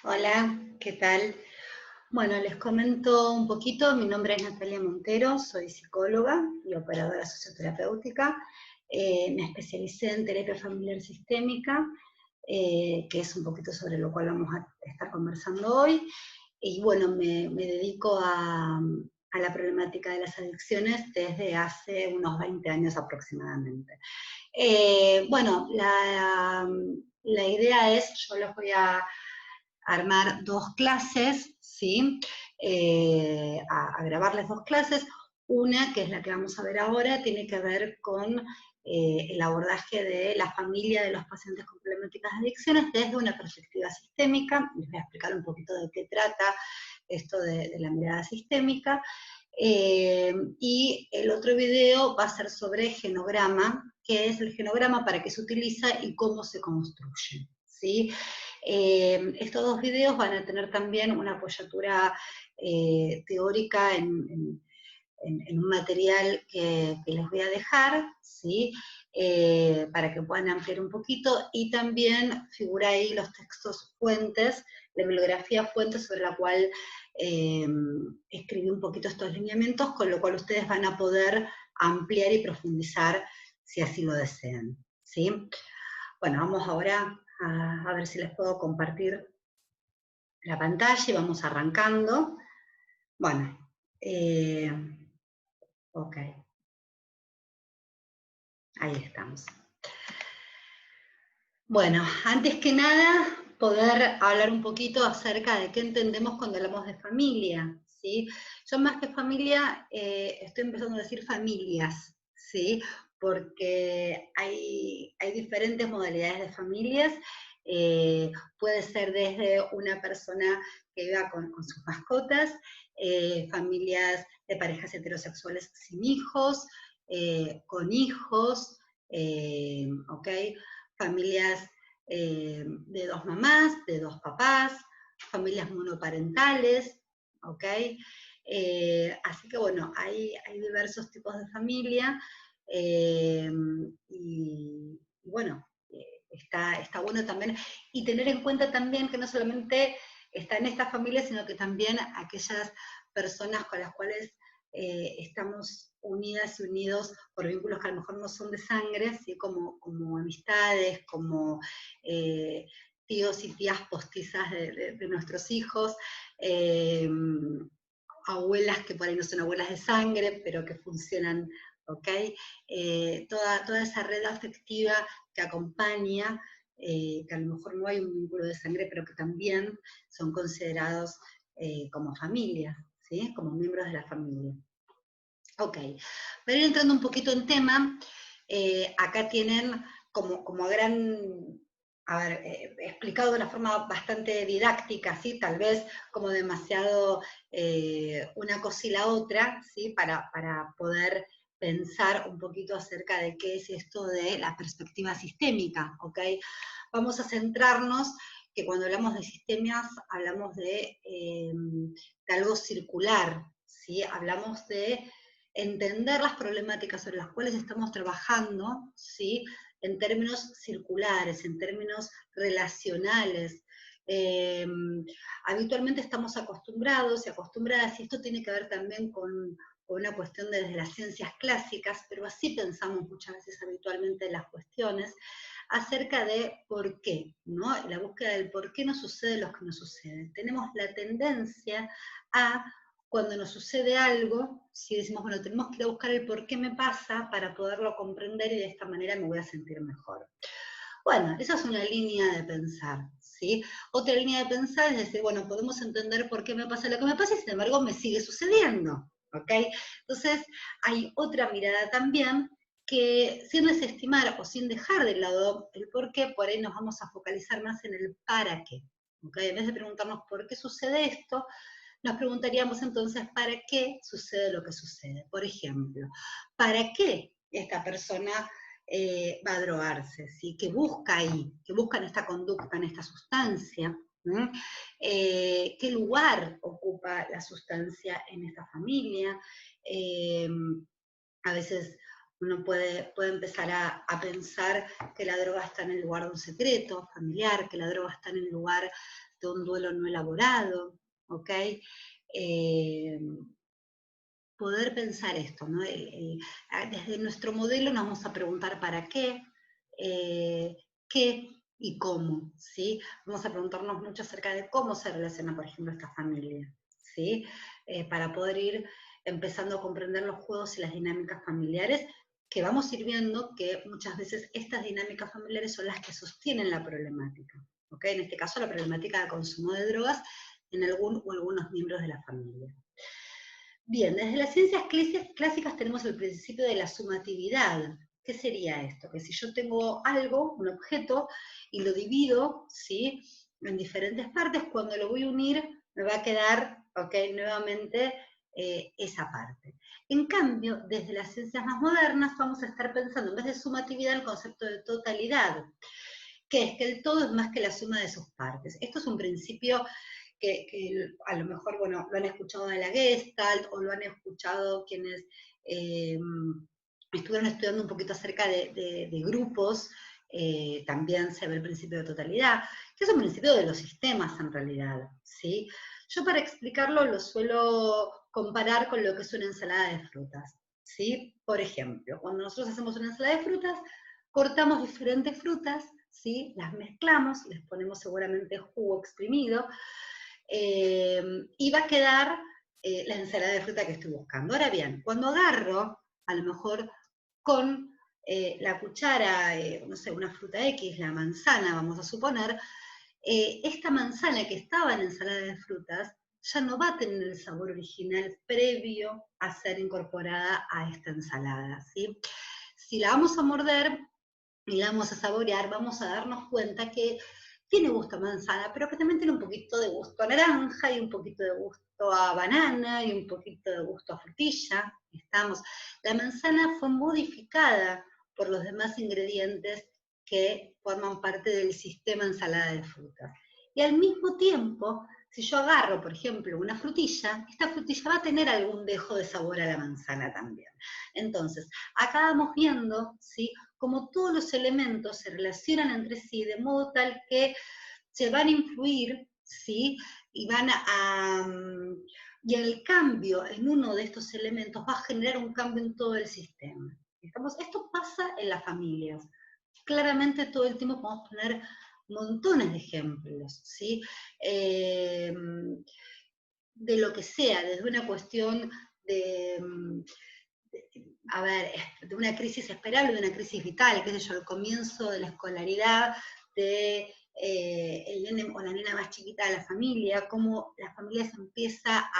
Hola, ¿qué tal? Bueno, les comento un poquito, mi nombre es Natalia Montero, soy psicóloga y operadora socioterapéutica. Me especialicé en terapia familiar sistémica, que es un poquito sobre lo cual vamos a estar conversando hoy. Y bueno, me dedico a la problemática de las adicciones desde hace unos 20 años aproximadamente. Bueno, la idea es, yo les voy a armar dos clases, ¿sí? A grabarles dos clases. Una, que es la que vamos a ver ahora, tiene que ver con el abordaje de la familia de los pacientes con problemáticas de adicciones desde una perspectiva sistémica. Les voy a explicar un poquito de qué trata esto de la mirada sistémica. Y el otro video va a ser sobre genograma, qué es el genograma, para qué se utiliza y cómo se construye, ¿sí? Estos dos videos van a tener también una apoyatura teórica en un material que les voy a dejar, ¿sí? Para que puedan ampliar un poquito, y también figura ahí los textos fuentes, la bibliografía fuente sobre la cual escribí un poquito estos lineamientos, con lo cual ustedes van a poder ampliar y profundizar si así lo desean, ¿sí? Bueno, vamos ahora a ver si les puedo compartir la pantalla y vamos arrancando. Bueno, ok, ahí estamos. Bueno, antes que nada, poder hablar un poquito acerca de qué entendemos cuando hablamos de familia, ¿sí? Yo más que familia, estoy empezando a decir familias, ¿sí? Porque hay diferentes modalidades de familias. Puede ser desde una persona que viva con sus mascotas, familias de parejas heterosexuales sin hijos, con hijos, ¿ok? Familias de dos mamás, de dos papás, familias monoparentales, ¿ok? Así que bueno, hay diversos tipos de familia, eh, y bueno, está bueno también, y tener en cuenta también que no solamente está en esta familia, sino que también aquellas personas con las cuales estamos unidas y unidos por vínculos que a lo mejor no son de sangre, ¿sí? como amistades, como eh, tíos y tías postizas de nuestros hijos, eh, abuelas que por ahí no son abuelas de sangre, pero que funcionan, ¿ok? Toda esa red afectiva que acompaña, que a lo mejor no hay un vínculo de sangre, pero que también son considerados como familia, ¿sí? Como miembros de la familia. Ok, para ir entrando un poquito en tema, acá tienen como gran, a ver, explicado de una forma bastante didáctica, ¿sí? Tal vez como demasiado una cosa y la otra, ¿sí? Para poder pensar un poquito acerca de qué es esto de la perspectiva sistémica, ¿ok? Vamos a centrarnos que cuando hablamos de sistemas hablamos de algo circular, ¿sí? Hablamos de entender las problemáticas sobre las cuales estamos trabajando, ¿sí? En términos circulares, en términos relacionales. Eh, Habitualmente estamos acostumbrados y acostumbradas, y esto tiene que ver también con una cuestión desde las ciencias clásicas, pero así pensamos muchas veces habitualmente en las cuestiones, acerca de por qué, ¿no? La búsqueda del por qué nos sucede lo que nos sucede. Tenemos la tendencia a, cuando nos sucede algo, si decimos, bueno, tenemos que ir a buscar el por qué me pasa para poderlo comprender y de esta manera me voy a sentir mejor. Bueno, esa es una línea de pensar, ¿sí? Otra línea de pensar es decir, bueno, podemos entender por qué me pasa lo que me pasa y sin embargo me sigue sucediendo, ¿ok? Entonces, hay otra mirada también que sin desestimar o sin dejar de lado el por qué, por ahí nos vamos a focalizar más en el para qué, ¿ok? En vez de preguntarnos por qué sucede esto, nos preguntaríamos entonces para qué sucede lo que sucede. Por ejemplo, ¿para qué esta persona va a drogarse? ¿Sí? ¿Qué busca ahí? ¿Qué busca en esta conducta, en esta sustancia? ¿Qué lugar ocupa la sustancia en esta familia? A veces Uno puede empezar a pensar que la droga está en el lugar de un secreto familiar, que la droga está en el lugar de un duelo no elaborado, ¿ok? Eh, Poder pensar esto, ¿no? Desde nuestro modelo nos vamos a preguntar para qué y cómo, ¿sí? Vamos a preguntarnos mucho acerca de cómo se relaciona, por ejemplo, esta familia, ¿sí? Para poder ir empezando a comprender los juegos y las dinámicas familiares, que vamos a ir viendo que muchas veces estas dinámicas familiares son las que sostienen la problemática, ¿ok? En este caso, la problemática de consumo de drogas en algún o algunos miembros de la familia. Bien, desde las ciencias clásicas tenemos el principio de la sumatividad. ¿Qué sería esto? Que si yo tengo algo, un objeto, y lo divido, ¿sí?, en diferentes partes, cuando lo voy a unir me va a quedar, ¿ok?, nuevamente esa parte. En cambio, desde las ciencias más modernas vamos a estar pensando, en vez de sumatividad, el concepto de totalidad, que es que el todo es más que la suma de sus partes. Esto es un principio que a lo mejor, bueno, lo han escuchado de la Gestalt o lo han escuchado quienes estuvieron estudiando un poquito acerca de grupos, también se ve el principio de totalidad, que es un principio de los sistemas en realidad, ¿sí? Yo para explicarlo lo suelo comparar con lo que es una ensalada de frutas, ¿sí? Por ejemplo, cuando nosotros hacemos una ensalada de frutas, cortamos diferentes frutas, ¿sí?, las mezclamos, les ponemos seguramente jugo exprimido, y va a quedar la ensalada de fruta que estoy buscando. Ahora bien, cuando agarro, a lo mejor con la cuchara, no sé, una fruta X, la manzana, vamos a suponer, esta manzana que estaba en la ensalada de frutas ya no va a tener el sabor original previo a ser incorporada a esta ensalada, ¿sí? Si la vamos a morder y la vamos a saborear, vamos a darnos cuenta que tiene gusto a manzana, pero que también tiene un poquito de gusto a naranja y un poquito de gusto a banana y un poquito de gusto a frutilla. La manzana fue modificada por los demás ingredientes que forman parte del sistema ensalada de frutas. Y al mismo tiempo, si yo agarro, por ejemplo, una frutilla, esta frutilla va a tener algún dejo de sabor a la manzana también. Entonces, acá vamos viendo, ¿sí?, cómo todos los elementos se relacionan entre sí de modo tal que se van a influir, ¿sí?, y y el cambio en uno de estos elementos va a generar un cambio en todo el sistema. Esto pasa en las familias. Claramente todo el tiempo podemos poner montones de ejemplos, ¿sí? De lo que sea, desde una cuestión de, a ver, de una crisis esperable, de una crisis vital, qué sé yo, al comienzo de la escolaridad, de el nene o la nena más chiquita de la familia, cómo la familia se empieza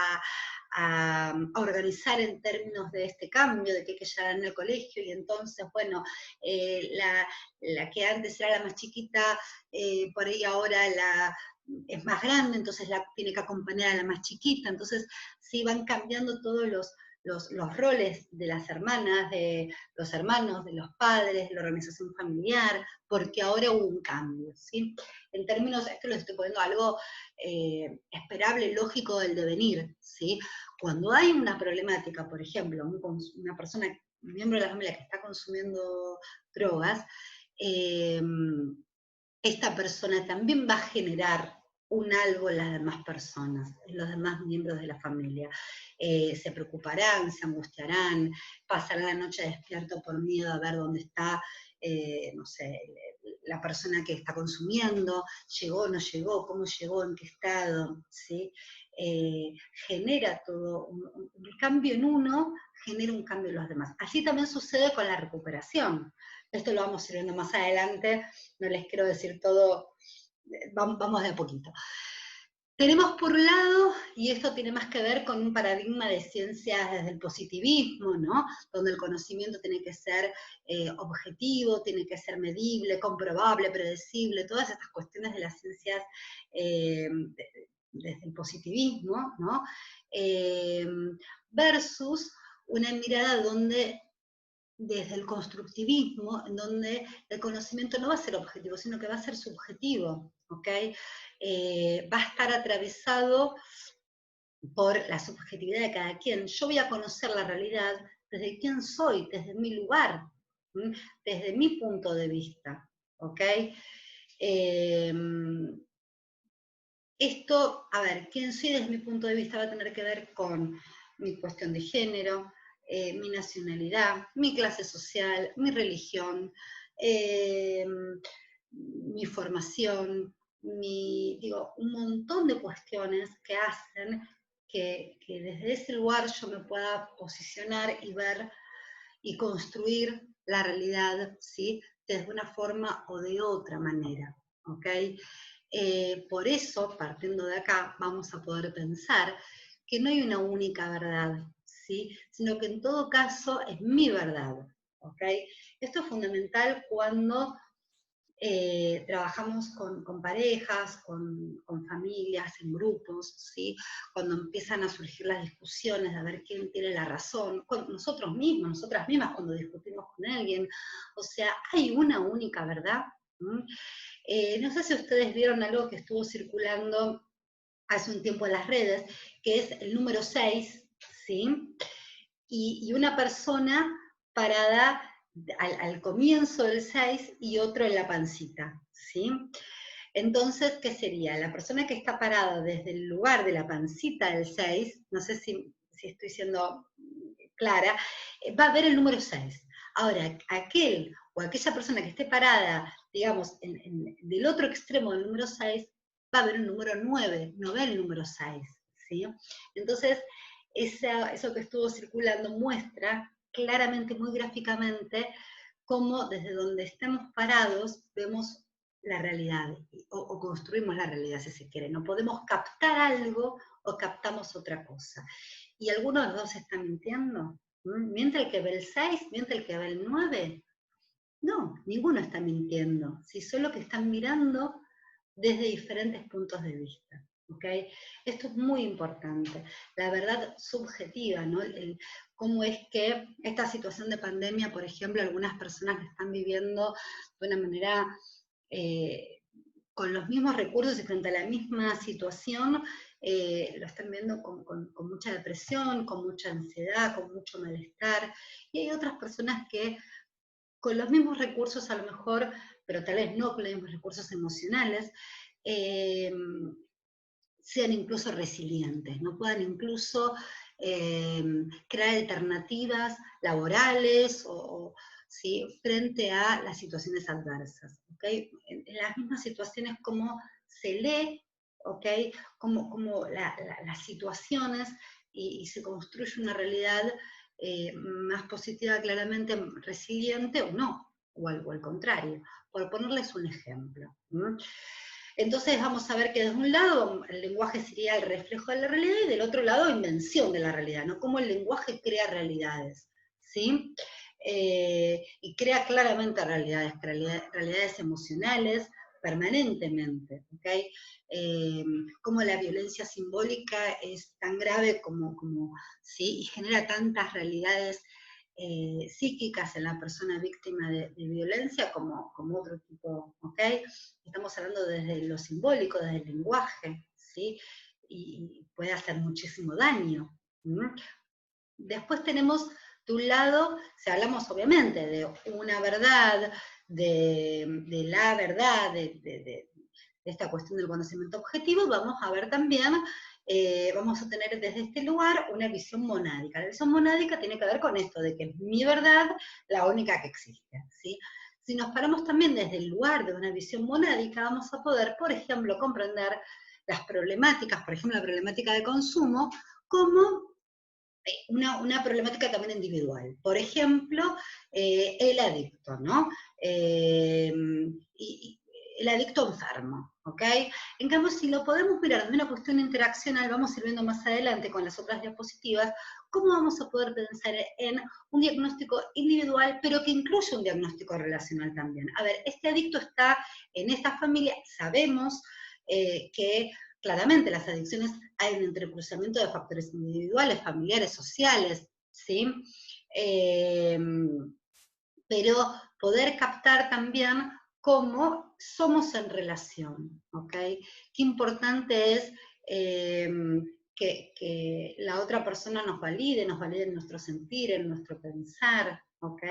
a organizar en términos de este cambio, de que hay que llegar en el colegio, y entonces, bueno, la que antes era la más chiquita, por ahí ahora es más grande, entonces la tiene que acompañar a la más chiquita, entonces sí van cambiando todos los roles de las hermanas, de los hermanos, de los padres, de la organización familiar, porque ahora hubo un cambio, ¿sí? En términos, esto lo estoy poniendo algo esperable, lógico del devenir, ¿sí? Cuando hay una problemática, por ejemplo, una persona, un miembro de la familia que está consumiendo drogas, eh, esta persona también va a generar un algo en las demás personas, en los demás miembros de la familia. Se preocuparán, se angustiarán, pasarán la noche despierto por miedo a ver dónde está, no sé, la persona que está consumiendo, llegó, no llegó, cómo llegó, en qué estado, ¿sí? Genera todo, un cambio en uno genera un cambio en los demás. Así también sucede con la recuperación. Esto lo vamos a ir viendo más adelante, no les quiero decir todo, vamos de a poquito. Tenemos por un lado, y esto tiene más que ver con un paradigma de ciencias desde el positivismo, ¿no?, donde el conocimiento tiene que ser objetivo, tiene que ser medible, comprobable, predecible, todas estas cuestiones de las ciencias desde el positivismo, ¿no?, versus una mirada donde desde el constructivismo, en donde el conocimiento no va a ser objetivo, sino que va a ser subjetivo, ¿ok? Va a estar atravesado por la subjetividad de cada quien. Yo voy a conocer la realidad desde quién soy, desde mi lugar, desde mi punto de vista, ¿ok? Esto, a ver, quién soy desde mi punto de vista va a tener que ver con mi cuestión de género, mi nacionalidad, mi clase social, mi religión, eh, mi formación, digo, un montón de cuestiones que hacen que desde ese lugar yo me pueda posicionar y ver y construir la realidad, ¿sí? Desde una forma o de otra manera, ¿ok? Por eso, partiendo de acá, vamos a poder pensar que no hay una única verdad, ¿sí? Sino que en todo caso es mi verdad, ¿ok? Esto es fundamental cuando trabajamos con parejas, con familias, en grupos, ¿sí? Cuando empiezan a surgir las discusiones de a ver quién tiene la razón, con nosotros mismos, nosotras mismas cuando discutimos con alguien, o sea, hay una única verdad. No sé si ustedes vieron algo que estuvo circulando hace un tiempo en las redes, que es el número 6, ¿sí? Y una persona parada al comienzo del 6 y otro en la pancita, ¿sí? Entonces, ¿qué sería? La persona que está parada desde el lugar de la pancita del 6, no sé si estoy siendo clara, va a ver el número 6. Ahora, aquel o aquella persona que esté parada, digamos, del otro extremo del número 6, va a ver el número 9, no ve el número 6, ¿sí? Entonces, eso que estuvo circulando muestra claramente, muy gráficamente, cómo desde donde estemos parados vemos la realidad, o construimos la realidad si se quiere. No podemos captar algo o captamos otra cosa. ¿Y alguno de los dos está mintiendo? ¿Miente el que ve el 6? ¿Miente el que ve el 9? No, ninguno está mintiendo, ¿sí? Solo que están mirando desde diferentes puntos de vista. ¿Okay? Esto es muy importante, la verdad subjetiva, ¿no? Cómo es que esta situación de pandemia, por ejemplo, algunas personas que están viviendo de una manera con los mismos recursos y frente a la misma situación, lo están viendo con mucha depresión, con mucha ansiedad, con mucho malestar, y hay otras personas que con los mismos recursos a lo mejor, pero tal vez no con los mismos recursos emocionales, eh, sean incluso resilientes, no puedan incluso crear alternativas laborales ¿sí? Frente a las situaciones adversas. ¿Okay? En las mismas situaciones como se lee, ¿okay? Como las situaciones y se construye una realidad más positiva, claramente resiliente o no, o al contrario, por ponerles un ejemplo. Entonces vamos a ver que desde un lado el lenguaje sería el reflejo de la realidad y del otro lado invención de la realidad, ¿no? Cómo el lenguaje crea realidades, ¿sí? Y crea claramente realidades emocionales permanentemente, ¿ok? Cómo la violencia simbólica es tan grave ¿sí? Y genera tantas realidades psíquicas en la persona víctima de violencia como otro tipo, ¿ok? Estamos hablando desde lo simbólico, desde el lenguaje, ¿sí? Y puede hacer muchísimo daño. Después tenemos de un lado, si hablamos obviamente de una verdad, de la verdad, de esta cuestión del conocimiento objetivo, vamos a ver también, vamos a tener desde este lugar una visión monádica. La visión monádica tiene que ver con esto, de que es mi verdad la única que existe, ¿sí? Si nos paramos también desde el lugar de una visión monádica, vamos a poder, por ejemplo, comprender las problemáticas, por ejemplo, la problemática de consumo, como una problemática también individual. Por ejemplo, el adicto, ¿no? Y el adicto enfermo, ¿ok? En cambio, si lo podemos mirar desde una cuestión interaccional, vamos a ir viendo más adelante con las otras diapositivas, cómo vamos a poder pensar en un diagnóstico individual, pero que incluye un diagnóstico relacional también. A ver, este adicto está en esta familia, sabemos que claramente las adicciones hay un entrecruzamiento de factores individuales, familiares, sociales, ¿sí? Eh, pero poder captar también cómo somos en relación, ¿ok? Qué importante es que la otra persona nos valide en nuestro sentir, en nuestro pensar, ¿ok?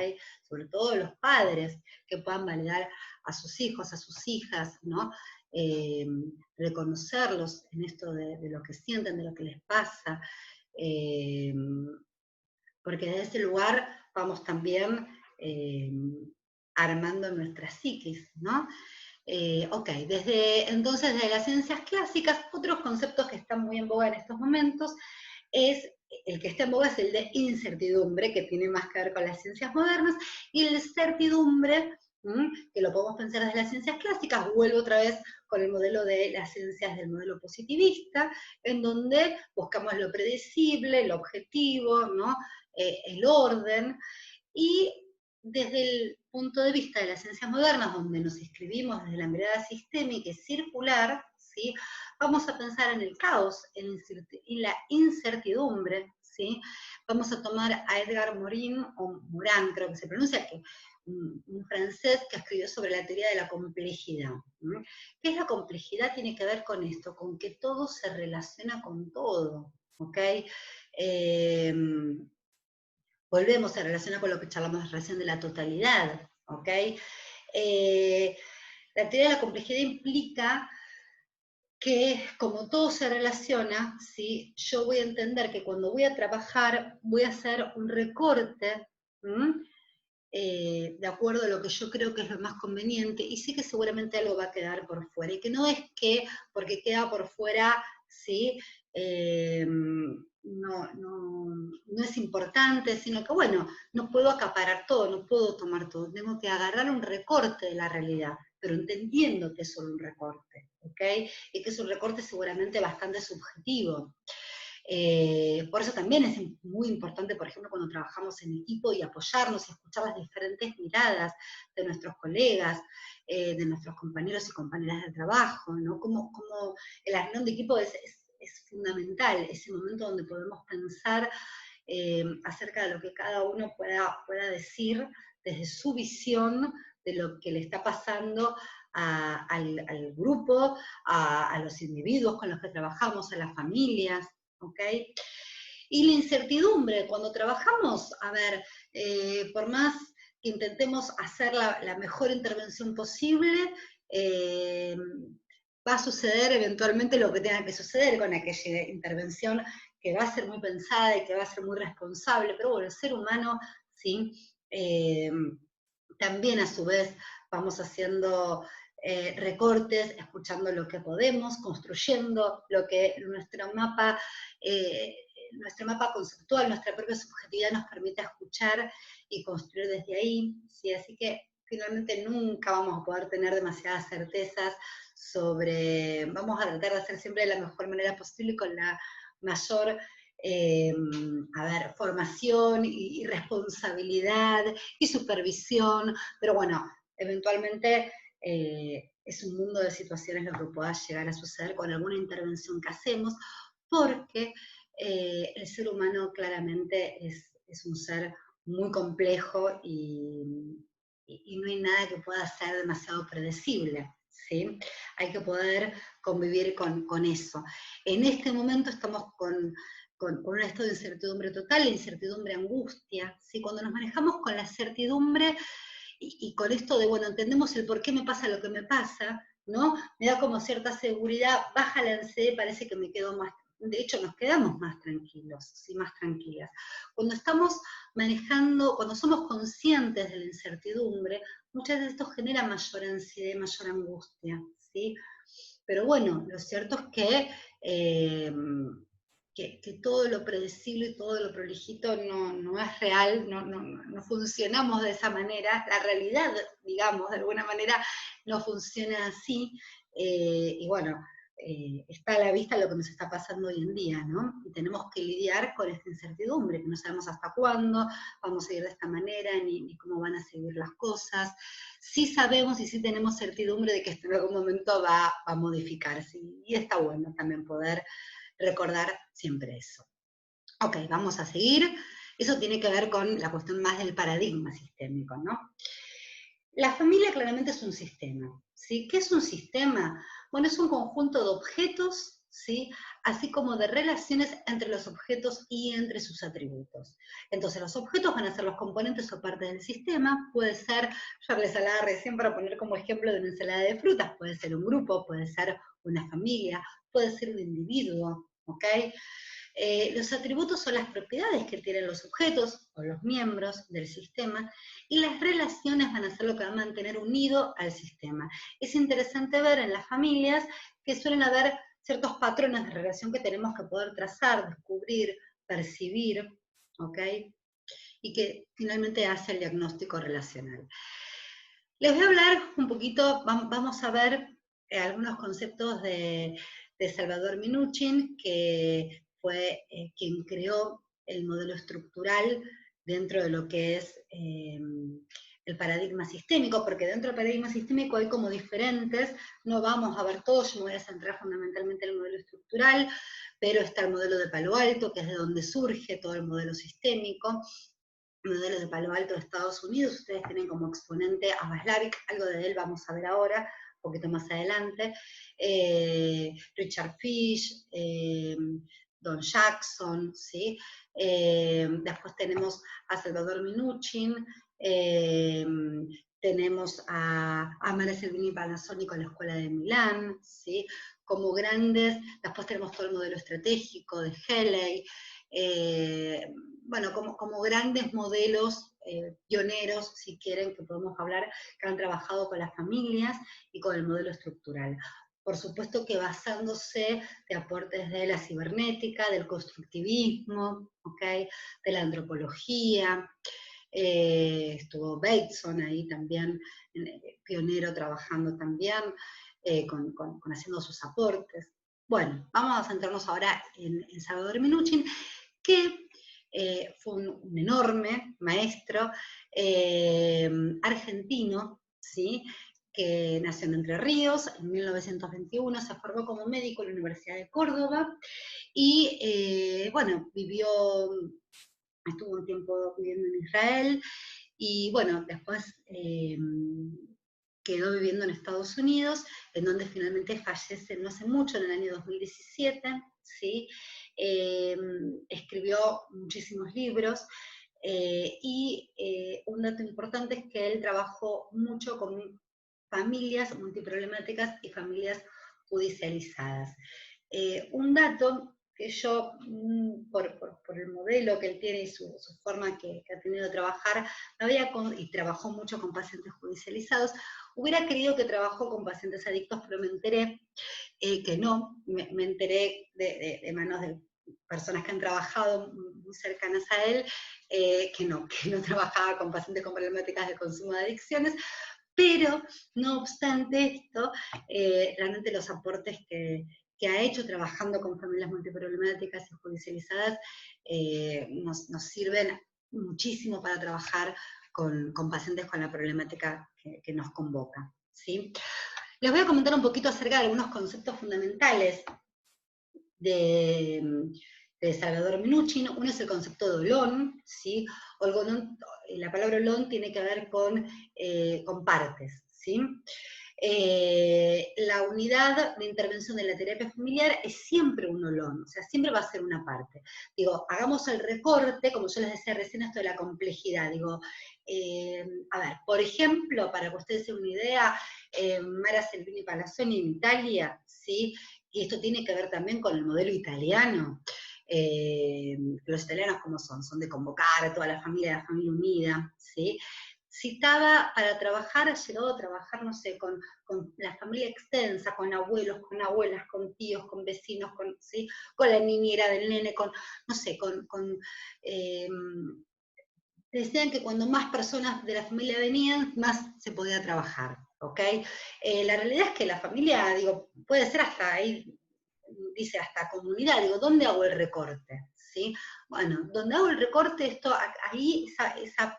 Sobre todo los padres, que puedan validar a sus hijos, a sus hijas, ¿no? Eh, reconocerlos en esto de lo que sienten, de lo que les pasa, porque desde ese lugar vamos también armando nuestra psiquis, ¿no? Ok, entonces desde las ciencias clásicas, otros conceptos que están muy en boga en estos momentos el que está en boga es el de incertidumbre, que tiene más que ver con las ciencias modernas, y el de certidumbre, que lo podemos pensar desde las ciencias clásicas, vuelvo otra vez con el modelo de las ciencias del modelo positivista, en donde buscamos lo predecible, lo objetivo, ¿no? El orden, y desde el punto de vista de las ciencias modernas, donde nos inscribimos desde la mirada sistémica y circular, ¿sí? Vamos a pensar en el caos, en la incertidumbre, ¿sí? Vamos a tomar a Edgar Morin, o Morin creo que se pronuncia, que un francés que escribió sobre la teoría de la complejidad. ¿Qué es la complejidad? Tiene que ver con esto, con que todo se relaciona con todo, ¿ok? Volvemos a relacionar con lo que charlamos recién de la totalidad, ¿ok? La teoría de la complejidad implica que como todo se relaciona, ¿sí? Yo voy a entender que cuando voy a trabajar voy a hacer un recorte, de acuerdo a lo que yo creo que es lo más conveniente, y sé que seguramente algo va a quedar por fuera, y que no es que porque queda por fuera, ¿sí? No es importante, sino que bueno, no puedo acaparar todo, no puedo tomar todo, tengo que agarrar un recorte de la realidad, pero entendiendo que es solo un recorte, ¿ok? Y que es un recorte seguramente bastante subjetivo. Por eso también es muy importante, por ejemplo, cuando trabajamos en equipo y apoyarnos y escuchar las diferentes miradas de nuestros colegas, de nuestros compañeros y compañeras de trabajo, ¿no? Como el reunión de equipo es fundamental, ese momento donde podemos pensar acerca de lo que cada uno pueda decir desde su visión de lo que le está pasando al grupo, a los individuos con los que trabajamos, a las familias, ¿ok? Y la incertidumbre, cuando trabajamos, a ver, por más que intentemos hacer la mejor intervención posible, va a suceder eventualmente lo que tenga que suceder con aquella intervención que va a ser muy pensada y que va a ser muy responsable, pero bueno, el ser humano, ¿sí? También a su vez vamos haciendo recortes, escuchando lo que podemos, construyendo lo que nuestro mapa conceptual, nuestra propia subjetividad nos permite escuchar y construir desde ahí, ¿sí? Así que finalmente nunca vamos a poder tener demasiadas certezas vamos a tratar de hacer siempre de la mejor manera posible y con la mayor formación y responsabilidad y supervisión, pero bueno, eventualmente es un mundo de situaciones lo que pueda llegar a suceder con alguna intervención que hacemos, porque el ser humano claramente es un ser muy complejo y no hay nada que pueda ser demasiado predecible, ¿sí? Hay que poder convivir con eso. En este momento estamos con un estado de incertidumbre total, incertidumbre, angustia, ¿sí? Cuando nos manejamos con la certidumbre y con esto de, bueno, entendemos el por qué me pasa lo que me pasa, ¿no? Me da como cierta seguridad, baja la ansiedad, parece que me quedo más, de hecho nos quedamos más tranquilos, ¿sí? Más tranquilas. Cuando estamos manejando, cuando somos conscientes de la incertidumbre, muchas veces esto genera mayor ansiedad, mayor angustia, ¿sí? Pero bueno, lo cierto es que todo lo predecible y todo lo prolijito no es real, no funcionamos de esa manera, la realidad, digamos, de alguna manera no funciona así, y bueno, está a la vista lo que nos está pasando hoy en día, ¿no? Y tenemos que lidiar con esta incertidumbre, que no sabemos hasta cuándo vamos a ir de esta manera, ni cómo van a seguir las cosas. Sí sabemos y sí tenemos certidumbre de que esto en algún momento va a modificarse, y está bueno también poder recordar siempre eso. Ok, vamos a seguir. Eso tiene que ver con la cuestión más del paradigma sistémico, ¿no? La familia claramente es un sistema, ¿sí? ¿Qué es un sistema? Bueno, es un conjunto de objetos, ¿sí? Así como de relaciones entre los objetos y entre sus atributos. Entonces, los objetos van a ser los componentes o partes del sistema, puede ser, yo les hablaba recién para poner como ejemplo de una ensalada de frutas, puede ser un grupo, puede ser una familia, puede ser un individuo, ¿ok? Los atributos son las propiedades que tienen los objetos o los miembros del sistema, y las relaciones van a ser lo que va a mantener unido al sistema. Es interesante ver en las familias que suelen haber ciertos patrones de relación que tenemos que poder trazar, descubrir, percibir, ¿ok? Y que finalmente hace el diagnóstico relacional. Les voy a hablar un poquito, vamos a ver algunos conceptos de Salvador Minuchin, que fue quien creó el modelo estructural dentro de lo que es el paradigma sistémico, porque dentro del paradigma sistémico hay como diferentes, no vamos a ver todos, yo me voy a centrar fundamentalmente en el modelo estructural, pero está el modelo de Palo Alto, que es de donde surge todo el modelo sistémico, modelo de Palo Alto de Estados Unidos, ustedes tienen como exponente a Václavic, algo de él vamos a ver ahora, un poquito más adelante, Richard Fish, Don Jackson, ¿sí? Después tenemos a Salvador Minuchin, tenemos a Mara Selvini Panasonic con la Escuela de Milán, ¿sí? Como grandes, después tenemos todo el modelo estratégico de Helley, bueno, como grandes modelos pioneros, si quieren, que podemos hablar, que han trabajado con las familias y con el modelo estructural. Por supuesto que basándose de aportes de la cibernética, del constructivismo, ¿okay? De la antropología, estuvo Bateson ahí también, pionero trabajando también, haciendo sus aportes. Bueno, vamos a centrarnos ahora en Salvador Minuchin, que fue un enorme maestro argentino, ¿sí? Que nació en Entre Ríos, en 1921, se formó como médico en la Universidad de Córdoba, y bueno, estuvo un tiempo viviendo en Israel, y bueno, después quedó viviendo en Estados Unidos, en donde finalmente fallece no hace mucho, en el año 2017, ¿sí? Escribió muchísimos libros, y un dato importante es que él trabajó mucho con familias multiproblemáticas y familias judicializadas. Un dato que yo, por el modelo que él tiene y su forma que ha tenido de trabajar, y trabajó mucho con pacientes judicializados, hubiera querido que trabajó con pacientes adictos, pero me enteré que no, me enteré de manos de personas que han trabajado muy cercanas a él, que no trabajaba con pacientes con problemáticas de consumo de adicciones, pero no obstante esto, realmente los aportes que ha hecho trabajando con familias multiproblemáticas y judicializadas nos sirven muchísimo para trabajar con pacientes con la problemática que nos convoca, ¿sí? Les voy a comentar un poquito acerca de algunos conceptos fundamentales de Salvador Minuchin. Uno es el concepto de olón, ¿sí? La palabra olón tiene que ver con partes, ¿sí? La unidad de intervención de la terapia familiar es siempre un olón, o sea, siempre va a ser una parte. Digo, hagamos el recorte, como yo les decía recién, esto de la complejidad. Digo, a ver, por ejemplo, para que ustedes se den una idea, Mara Selvini Palazzoni en Italia, ¿sí? Y esto tiene que ver también con el modelo italiano. Los italianos, ¿cómo son? Son de convocar a toda la familia unida, ¿sí? Citaba para trabajar, ha llegado a trabajar, no sé, con la familia extensa, con abuelos, con abuelas, con tíos, con vecinos, ¿sí? Con la niñera del nene, no sé, decían que cuando más personas de la familia venían, más se podía trabajar, ¿ok? La realidad es que la familia, digo, puede ser hasta ahí, dice hasta comunidad, digo, ¿dónde hago el recorte? ¿Sí? Bueno, donde hago el recorte, ahí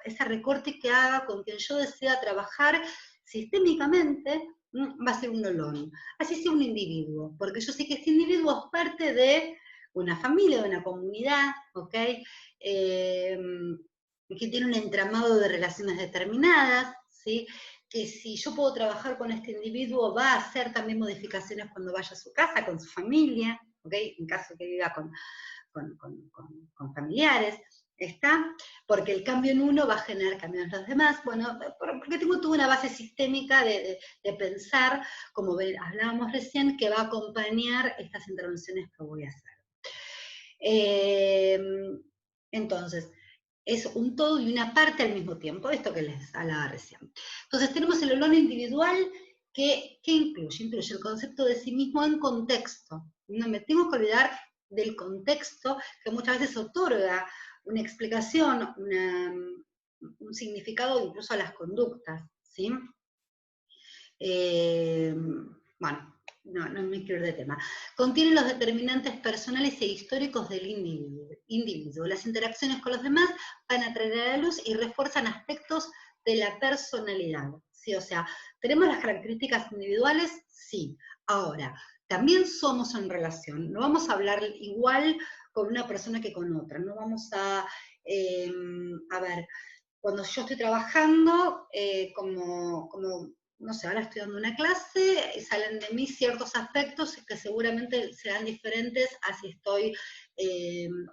ese recorte que haga con quien yo desea trabajar sistémicamente, va a ser un olón, así sea un individuo, porque yo sé que este individuo es parte de una familia, de una comunidad, ¿ok? Que tiene un entramado de relaciones determinadas, ¿sí? que si yo puedo trabajar con este individuo, va a hacer también modificaciones cuando vaya a su casa, con su familia, ¿ok? En caso que viva con familiares, ¿está? Porque el cambio en uno va a generar cambio en los demás. Bueno, porque tengo toda una base sistémica de pensar, como hablábamos recién, que va a acompañar estas intervenciones que voy a hacer. Entonces, es un todo y una parte al mismo tiempo, esto que les hablaba recién. Entonces tenemos el olor individual que incluye el concepto de sí mismo en contexto. No me tengo que olvidar del contexto que muchas veces otorga una explicación, un significado incluso a las conductas, ¿sí? Bueno, no me quiero ir de tema. Contiene los determinantes personales e históricos del individuo. Las interacciones con los demás van a traer a la luz y refuerzan aspectos de la personalidad. ¿Sí? O sea, ¿tenemos las características individuales? Sí. Ahora, también somos en relación. No vamos a hablar igual con una persona que con otra. No vamos a ver, cuando yo estoy trabajando, como no sé, ahora estoy dando una clase y salen de mí ciertos aspectos que seguramente serán diferentes a si estoy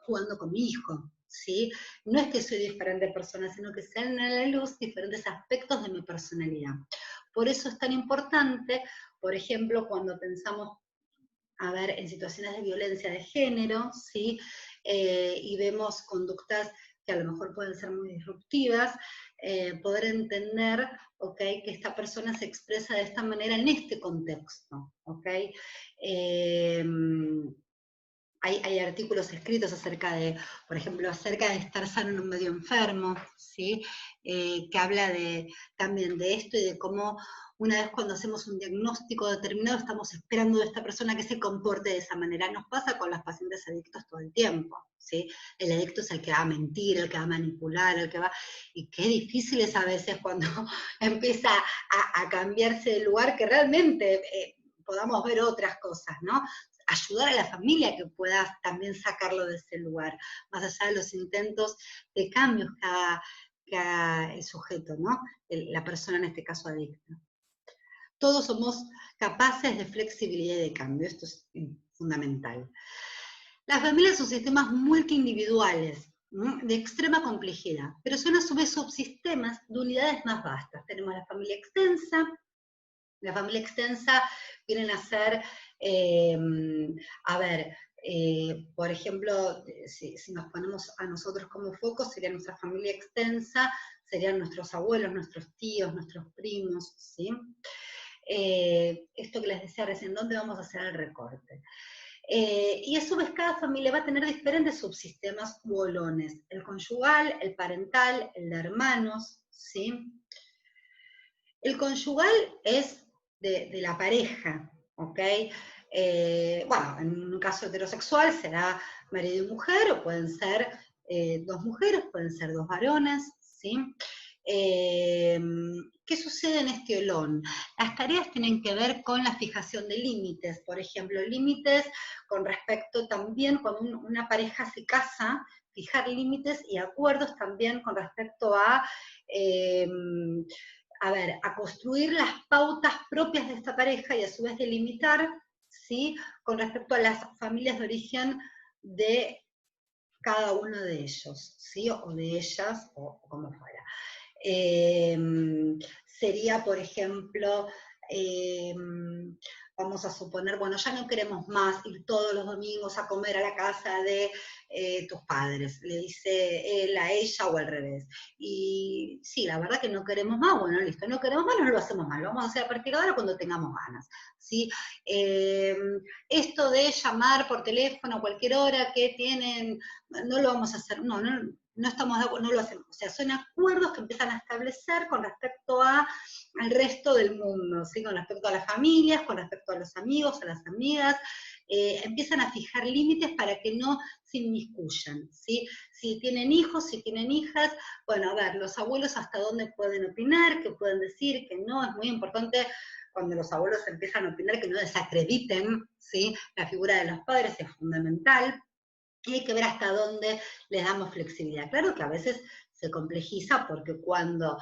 jugando con mi hijo, ¿sí? No es que soy diferente persona, sino que salen a la luz diferentes aspectos de mi personalidad. Por eso es tan importante, por ejemplo, cuando pensamos, a ver, en situaciones de violencia de género, ¿sí? Y vemos conductas que a lo mejor pueden ser muy disruptivas, poder entender, ¿ok?, que esta persona se expresa de esta manera en este contexto, ¿ok? Hay artículos escritos acerca de, por ejemplo, acerca de estar sano en un medio enfermo, ¿sí? Que habla también de esto y de cómo una vez cuando hacemos un diagnóstico determinado estamos esperando de esta persona que se comporte de esa manera. Nos pasa con los pacientes adictos todo el tiempo, ¿sí? El adicto es el que va a mentir, el que va a manipular, el que va... Y qué difícil es a veces cuando empieza a cambiarse de lugar, que realmente podamos ver otras cosas, ¿no? Ayudar a la familia que pueda también sacarlo de ese lugar, más allá de los intentos de cambios que haga el sujeto, ¿no? La persona en este caso adicta. Todos somos capaces de flexibilidad y de cambio, esto es fundamental. Las familias son sistemas multiindividuales, ¿no?, de extrema complejidad, pero son a su vez subsistemas de unidades más vastas. Tenemos la familia extensa. La familia extensa vienen a ser, por ejemplo, si nos ponemos a nosotros como foco, sería nuestra familia extensa, serían nuestros abuelos, nuestros tíos, nuestros primos, ¿sí? Esto que les decía recién, ¿dónde vamos a hacer el recorte? Y a su vez cada familia va a tener diferentes subsistemas u olones, el conyugal, el parental, el de hermanos, ¿sí? El conyugal es de la pareja, ¿ok? Bueno, en un caso heterosexual será marido y mujer, o pueden ser dos mujeres, pueden ser dos varones, ¿sí? ¿Qué sucede en este olón? Las tareas tienen que ver con la fijación de límites, por ejemplo, límites con respecto también cuando una pareja se casa, fijar límites y acuerdos también con respecto a construir las pautas propias de esta pareja y a su vez delimitar, ¿sí?, con respecto a las familias de origen de cada uno de ellos, ¿sí?, o de ellas, o como fuera. Sería, por ejemplo, vamos a suponer, bueno, ya no queremos más ir todos los domingos a comer a la casa de tus padres, le dice él a ella o al revés. Y sí, la verdad que no queremos más, bueno, listo, no queremos más, no lo hacemos más, lo vamos a hacer a partir de ahora cuando tengamos ganas, ¿sí? Esto de llamar por teléfono a cualquier hora que tienen, no lo vamos a hacer, no estamos de acuerdo, no lo hacemos. O sea, son acuerdos que empiezan a establecer con respecto al resto del mundo, ¿sí?, con respecto a las familias, con respecto a los amigos, a las amigas, empiezan a fijar límites para que no se inmiscuyan, ¿sí? Si tienen hijos, si tienen hijas, bueno, a ver, los abuelos hasta dónde pueden opinar, qué pueden decir, que no, es muy importante cuando los abuelos empiezan a opinar que no desacrediten, ¿sí?, la figura de los padres, es fundamental. Y hay que ver hasta dónde les damos flexibilidad. Claro que a veces se complejiza porque cuando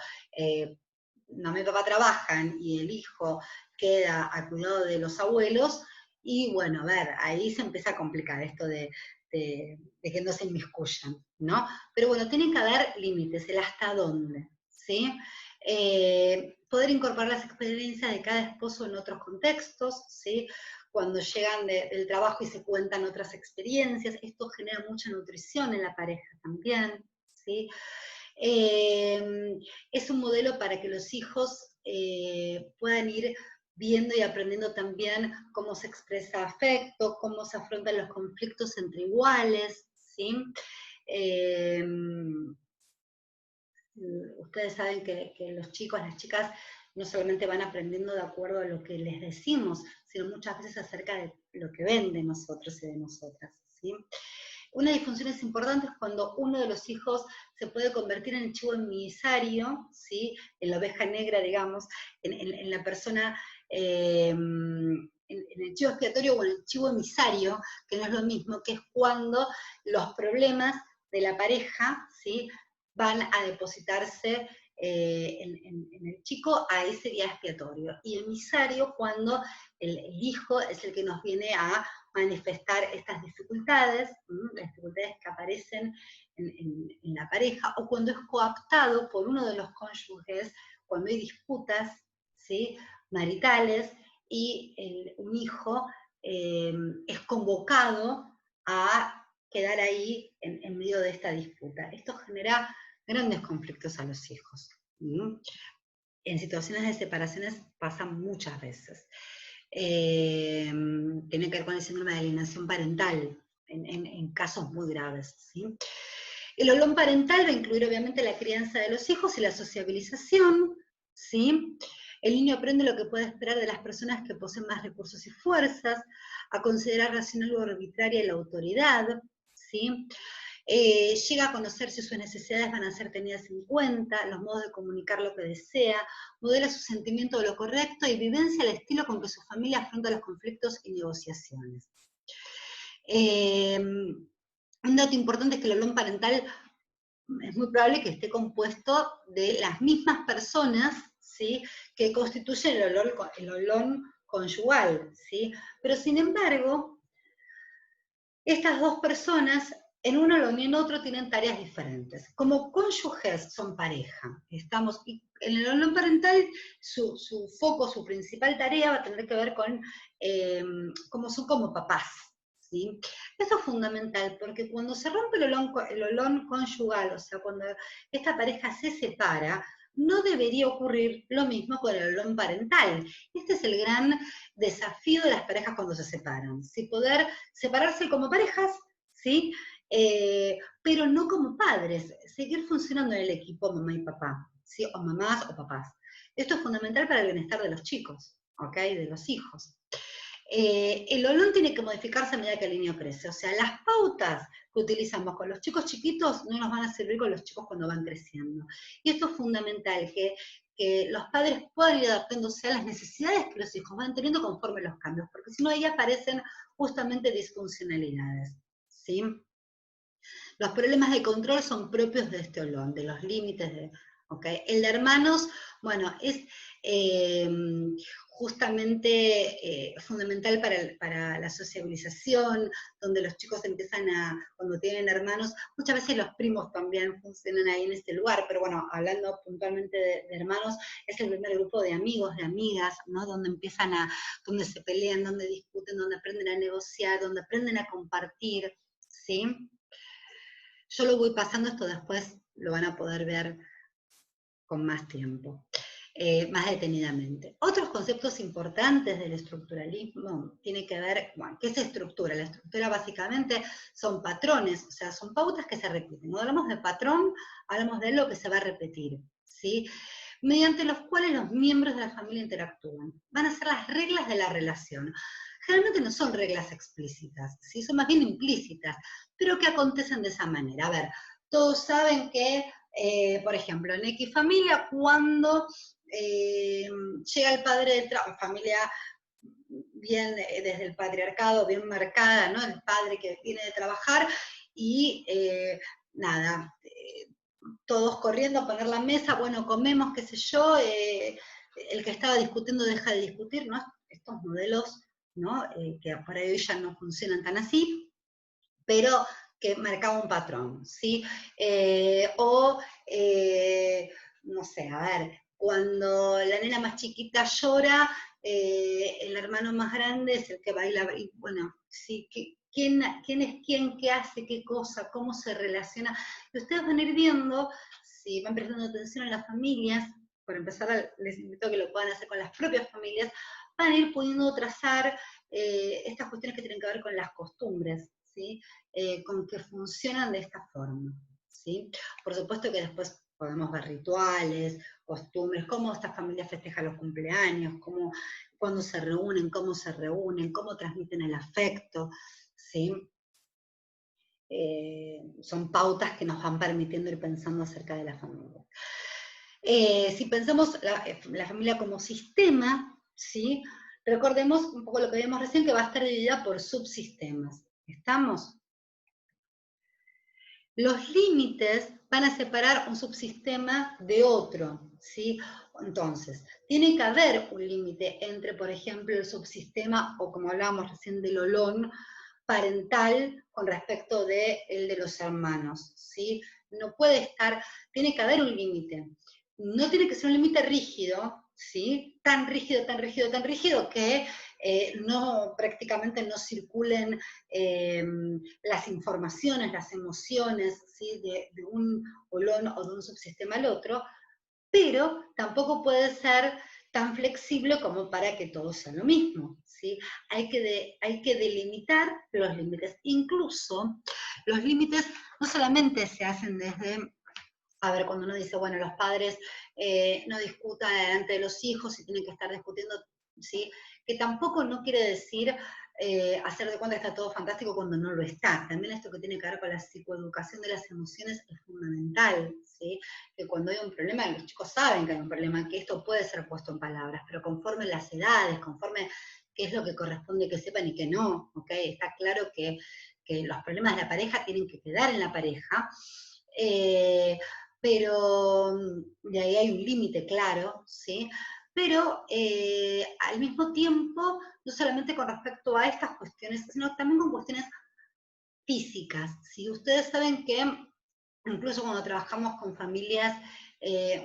mamá y papá trabajan y el hijo queda a cuidado de los abuelos, y bueno, a ver, ahí se empieza a complicar esto de que no se inmiscuyan, ¿no? Pero bueno, tienen que haber límites, el hasta dónde, ¿sí? Poder incorporar las experiencias de cada esposo en otros contextos, ¿sí? Cuando llegan del trabajo y se cuentan otras experiencias, esto genera mucha nutrición en la pareja también, ¿sí? Es un modelo para que los hijos puedan ir viendo y aprendiendo también cómo se expresa afecto, cómo se afrontan los conflictos entre iguales, ¿sí? Eh, Ustedes saben que los chicos, las chicas, no solamente van aprendiendo de acuerdo a lo que les decimos, sino muchas veces acerca de lo que ven de nosotros y de nosotras, ¿sí? Una disfunción es importante es cuando uno de los hijos se puede convertir en el chivo emisario, ¿sí? En la oveja negra, digamos, en la persona, en el chivo expiatorio o en el chivo emisario, que no es lo mismo, que es cuando los problemas de la pareja, ¿sí? Van a depositarse en el chico a ese día expiatorio. Y emisario cuando el hijo es el que nos viene a manifestar estas dificultades, las dificultades que aparecen en la pareja, o cuando es coaptado por uno de los cónyuges, cuando hay disputas, ¿sí? Maritales, y un hijo es convocado a quedar ahí en medio de esta disputa. Esto genera grandes conflictos a los hijos. En situaciones de separaciones pasan muchas veces. Tiene que ver con el síndrome de alienación parental, en casos muy graves, ¿sí? El olón parental va a incluir obviamente la crianza de los hijos y la sociabilización, ¿sí? El niño aprende lo que puede esperar de las personas que poseen más recursos y fuerzas, a considerar racional o arbitraria la autoridad, ¿sí? Llega a conocer si sus necesidades van a ser tenidas en cuenta, los modos de comunicar lo que desea, modela su sentimiento de lo correcto y vivencia el estilo con que su familia afronta los conflictos y negociaciones. Un dato importante es que el olón parental es muy probable que esté compuesto de las mismas personas, ¿sí? Que constituyen el olón conyugal, ¿sí? Pero sin embargo, estas dos personas, en uno y en otro, tienen tareas diferentes. Como cónyuges son pareja. Y en el olón parental, su foco, su principal tarea va a tener que ver con cómo son como papás. ¿Sí? Esto es fundamental, porque cuando se rompe el olón conyugal, o sea, cuando esta pareja se separa, no debería ocurrir lo mismo con el olón parental. Este es el gran desafío de las parejas cuando se separan, ¿sí? Poder separarse como parejas, ¿sí? Pero no como padres, seguir funcionando en el equipo mamá y papá, ¿sí? O mamás o papás. Esto es fundamental para el bienestar de los chicos, ¿ok? De los hijos. El olón tiene que modificarse a medida que el niño crece, o sea, las pautas que utilizamos con los chicos chiquitos no nos van a servir con los chicos cuando van creciendo. Y esto es fundamental, que los padres puedan ir adaptándose a las necesidades que los hijos van teniendo conforme los cambios, porque si no ahí aparecen justamente disfuncionalidades, ¿sí? Los problemas de control son propios de este olón, de los límites de... ¿Okay? El de hermanos, bueno, es justamente fundamental para la sociabilización, donde los chicos empiezan cuando tienen hermanos, muchas veces los primos también funcionan ahí en este lugar, pero bueno, hablando puntualmente de hermanos, es el primer grupo de amigos, de amigas, ¿no? Donde empiezan donde se pelean, donde discuten, donde aprenden a negociar, donde aprenden a compartir, ¿sí? Yo lo voy pasando, esto después lo van a poder ver con más tiempo, más detenidamente. Otros conceptos importantes del estructuralismo tiene que ver, bueno, ¿qué es estructura? La estructura básicamente son patrones, o sea, son pautas que se repiten. Cuando hablamos de patrón, hablamos de lo que se va a repetir, ¿sí? Mediante los cuales los miembros de la familia interactúan. Van a ser las reglas de la relación. Generalmente no son reglas explícitas, ¿sí? Son más bien implícitas, pero que acontecen de esa manera. A ver, todos saben que, por ejemplo, en X familia, cuando llega el padre de trabajo, familia bien desde el patriarcado, bien marcada, ¿no? El padre que viene de trabajar y nada, todos corriendo a poner la mesa, bueno, comemos, qué sé yo, el que estaba discutiendo deja de discutir, ¿no? Estos modelos, ¿no? Que por ahí ya no funcionan tan así, pero que marcaba un patrón, ¿sí? No sé, a ver, cuando la nena más chiquita llora, el hermano más grande es el que baila, y bueno, sí, ¿quién es quién, qué hace, qué cosa, cómo se relaciona? Y ustedes van a ir viendo, si van prestando atención a las familias, por empezar, les invito a que lo puedan hacer con las propias familias, van a ir pudiendo trazar estas cuestiones que tienen que ver con las costumbres, ¿sí? Con que funcionan de esta forma, ¿sí? Por supuesto que después podemos ver rituales, costumbres, cómo esta familia festeja los cumpleaños, cuándo se reúnen, cómo transmiten el afecto, ¿sí? Son pautas que nos van permitiendo ir pensando acerca de la familia. Si pensamos la familia como sistema, ¿sí? Recordemos un poco lo que vimos recién, que va a estar dividida por subsistemas. ¿Estamos? Los límites van a separar un subsistema de otro, ¿sí? Entonces, tiene que haber un límite entre, por ejemplo, el subsistema, o como hablábamos recién del olón, parental con respecto del de los hermanos, ¿sí? No puede estar, tiene que haber un límite. No tiene que ser un límite rígido, ¿sí? Tan rígido, tan rígido, tan rígido que prácticamente no circulen las informaciones, las emociones, ¿sí? de un olón o de un subsistema al otro, pero tampoco puede ser tan flexible como para que todo sea lo mismo, ¿sí? Hay que delimitar los límites. Incluso los límites no solamente se hacen desde, a ver, cuando uno dice, bueno, los padres no discutan delante de los hijos y tienen que estar discutiendo, ¿sí? Que tampoco no quiere decir hacer de cuenta que está todo fantástico cuando no lo está. También esto que tiene que ver con la psicoeducación de las emociones es fundamental, ¿sí? Que cuando hay un problema, los chicos saben que hay un problema, que esto puede ser puesto en palabras, pero conforme las edades, conforme qué es lo que corresponde que sepan y que no, ¿ok? Está claro que los problemas de la pareja tienen que quedar en la pareja, pero de ahí hay un límite claro, ¿sí? Pero al mismo tiempo, no solamente con respecto a estas cuestiones, sino también con cuestiones físicas, ¿sí? Ustedes saben que incluso cuando trabajamos con familias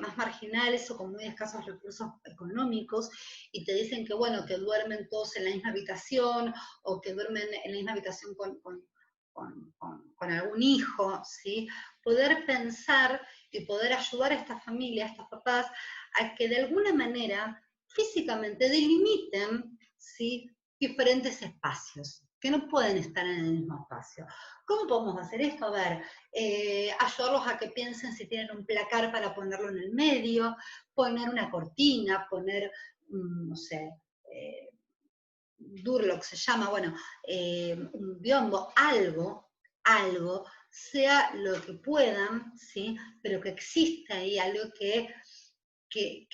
más marginales o con muy escasos recursos económicos, y te dicen que, bueno, que duermen todos en la misma habitación, o que duermen en la misma habitación con algún hijo, ¿sí? Poder pensar y poder ayudar a esta familia, a estos papás, a que de alguna manera físicamente delimiten, ¿sí? Diferentes espacios, que no pueden estar en el mismo espacio. ¿Cómo podemos hacer esto? A ver, ayudarlos a que piensen si tienen un placar para ponerlo en el medio, poner una cortina, poner, no sé, Durlock se llama, bueno, un biombo, algo, sea lo que puedan, ¿sí? Pero que exista ahí algo que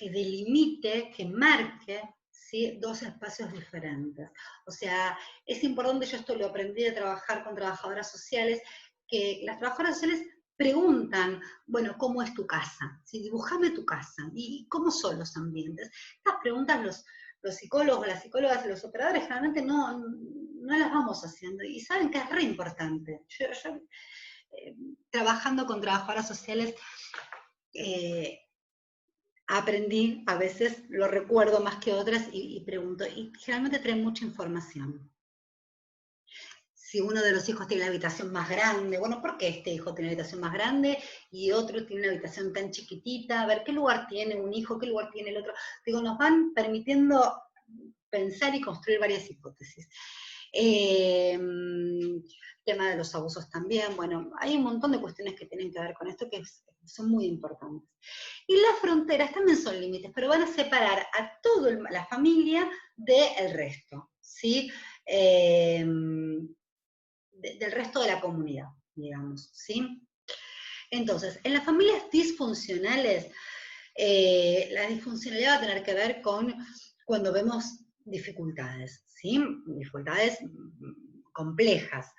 delimite, que marque, ¿sí? Dos espacios diferentes. O sea, es importante, yo esto lo aprendí de trabajar con trabajadoras sociales, que las trabajadoras sociales preguntan, bueno, ¿cómo es tu casa? ¿Sí? Dibujame tu casa. ¿Y cómo son los ambientes? Estas preguntas los psicólogos, las psicólogas y los operadores generalmente no las vamos haciendo, y saben que es re importante. Yo trabajando con trabajadoras sociales, eh, aprendí, a veces lo recuerdo más que otras, y pregunto, y generalmente traen mucha información. Si uno de los hijos tiene la habitación más grande, bueno, ¿por qué este hijo tiene la habitación más grande y otro tiene una habitación tan chiquitita? A ver, ¿qué lugar tiene un hijo? ¿Qué lugar tiene el otro? Digo, nos van permitiendo pensar y construir varias hipótesis. Tema de los abusos también, bueno, hay un montón de cuestiones que tienen que ver con esto que son muy importantes. Y las fronteras también son límites, pero van a separar a toda la familia del resto, ¿sí? Del resto de la comunidad, digamos, ¿sí? Entonces, en las familias disfuncionales, la disfuncionalidad va a tener que ver con cuando vemos dificultades, ¿sí? Dificultades complejas.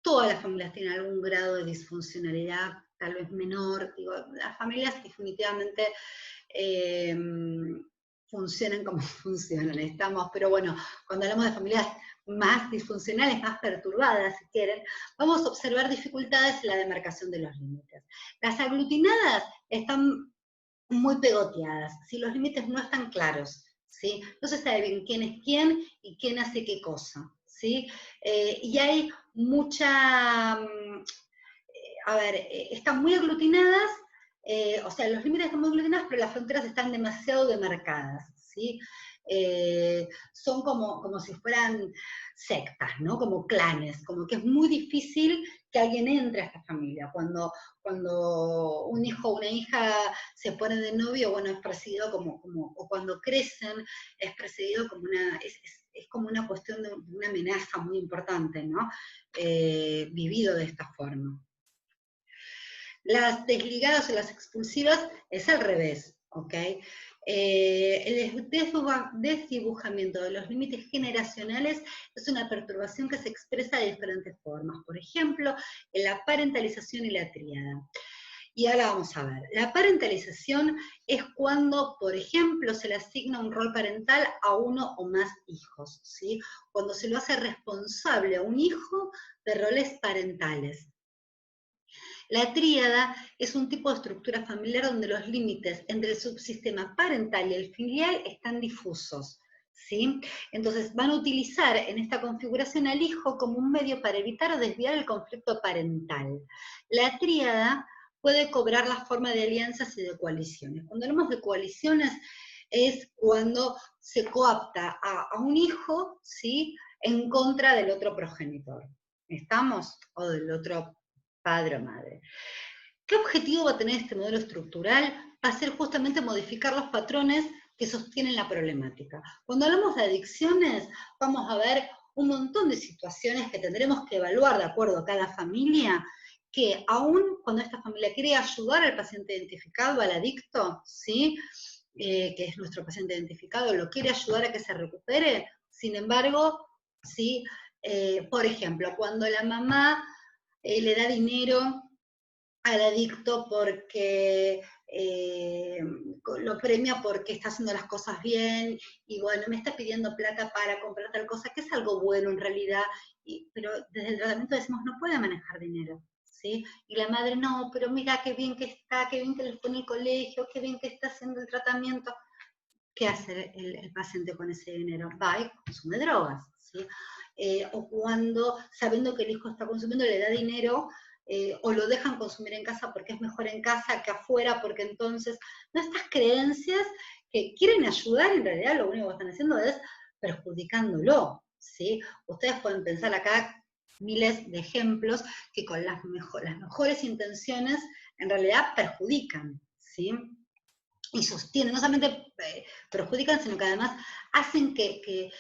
Todas las familias tienen algún grado de disfuncionalidad, tal vez menor, digo, las familias definitivamente funcionan como funcionan, pero bueno, cuando hablamos de familias más disfuncionales, más perturbadas, si quieren, vamos a observar dificultades en la demarcación de los límites. Las aglutinadas están muy pegoteadas, si los límites no están claros, ¿sí? No se sabe bien quién es quién y quién hace qué cosa, ¿sí? Y hay mucha, están muy aglutinadas, o sea, los límites están muy aglutinados, pero las fronteras están demasiado demarcadas, ¿sí? Son como si fueran sectas, ¿no? Como clanes, como que es muy difícil que alguien entre a esta familia. Cuando un hijo o una hija se pone de novio, bueno, es percibido o cuando crecen, es percibido como es como una cuestión de una amenaza muy importante, ¿no? Vivido de esta forma. Las desligadas o las expulsivas es al revés, ¿ok? El desdibujamiento de los límites generacionales es una perturbación que se expresa de diferentes formas. Por ejemplo, en la parentalización y la tríada. Y ahora vamos a ver, la parentalización es cuando, por ejemplo, se le asigna un rol parental a uno o más hijos, ¿sí? Cuando se lo hace responsable a un hijo de roles parentales. La tríada es un tipo de estructura familiar donde los límites entre el subsistema parental y el filial están difusos, ¿sí? Entonces van a utilizar en esta configuración al hijo como un medio para evitar o desviar el conflicto parental. La tríada puede cobrar la forma de alianzas y de coaliciones. Cuando hablamos de coaliciones es cuando se coapta a un hijo, ¿sí?, en contra del otro progenitor. ¿Estamos? O del otro padre o madre. ¿Qué objetivo va a tener este modelo estructural? Va a ser justamente modificar los patrones que sostienen la problemática. Cuando hablamos de adicciones, vamos a ver un montón de situaciones que tendremos que evaluar de acuerdo a cada familia, que aún cuando esta familia quiere ayudar al paciente identificado, al adicto, ¿sí?, que es nuestro paciente identificado, lo quiere ayudar a que se recupere, sin embargo, ¿sí?, por ejemplo, cuando la mamá le da dinero al adicto porque lo premia porque está haciendo las cosas bien, y bueno, me está pidiendo plata para comprar tal cosa, que es algo bueno en realidad, pero desde el tratamiento decimos, no puede manejar dinero, ¿sí? Y la madre, no, pero mira qué bien que está, qué bien que le fue en el colegio, qué bien que está haciendo el tratamiento. ¿Qué hace el paciente con ese dinero? Va y consume drogas, ¿sí? O cuando, sabiendo que el hijo está consumiendo, le da dinero, o lo dejan consumir en casa porque es mejor en casa que afuera, porque entonces, nuestras creencias que quieren ayudar, en realidad lo único que están haciendo es perjudicándolo, ¿sí? Ustedes pueden pensar acá miles de ejemplos que con las mejores intenciones en realidad perjudican, ¿sí? Y sostienen, no solamente perjudican, sino que además hacen que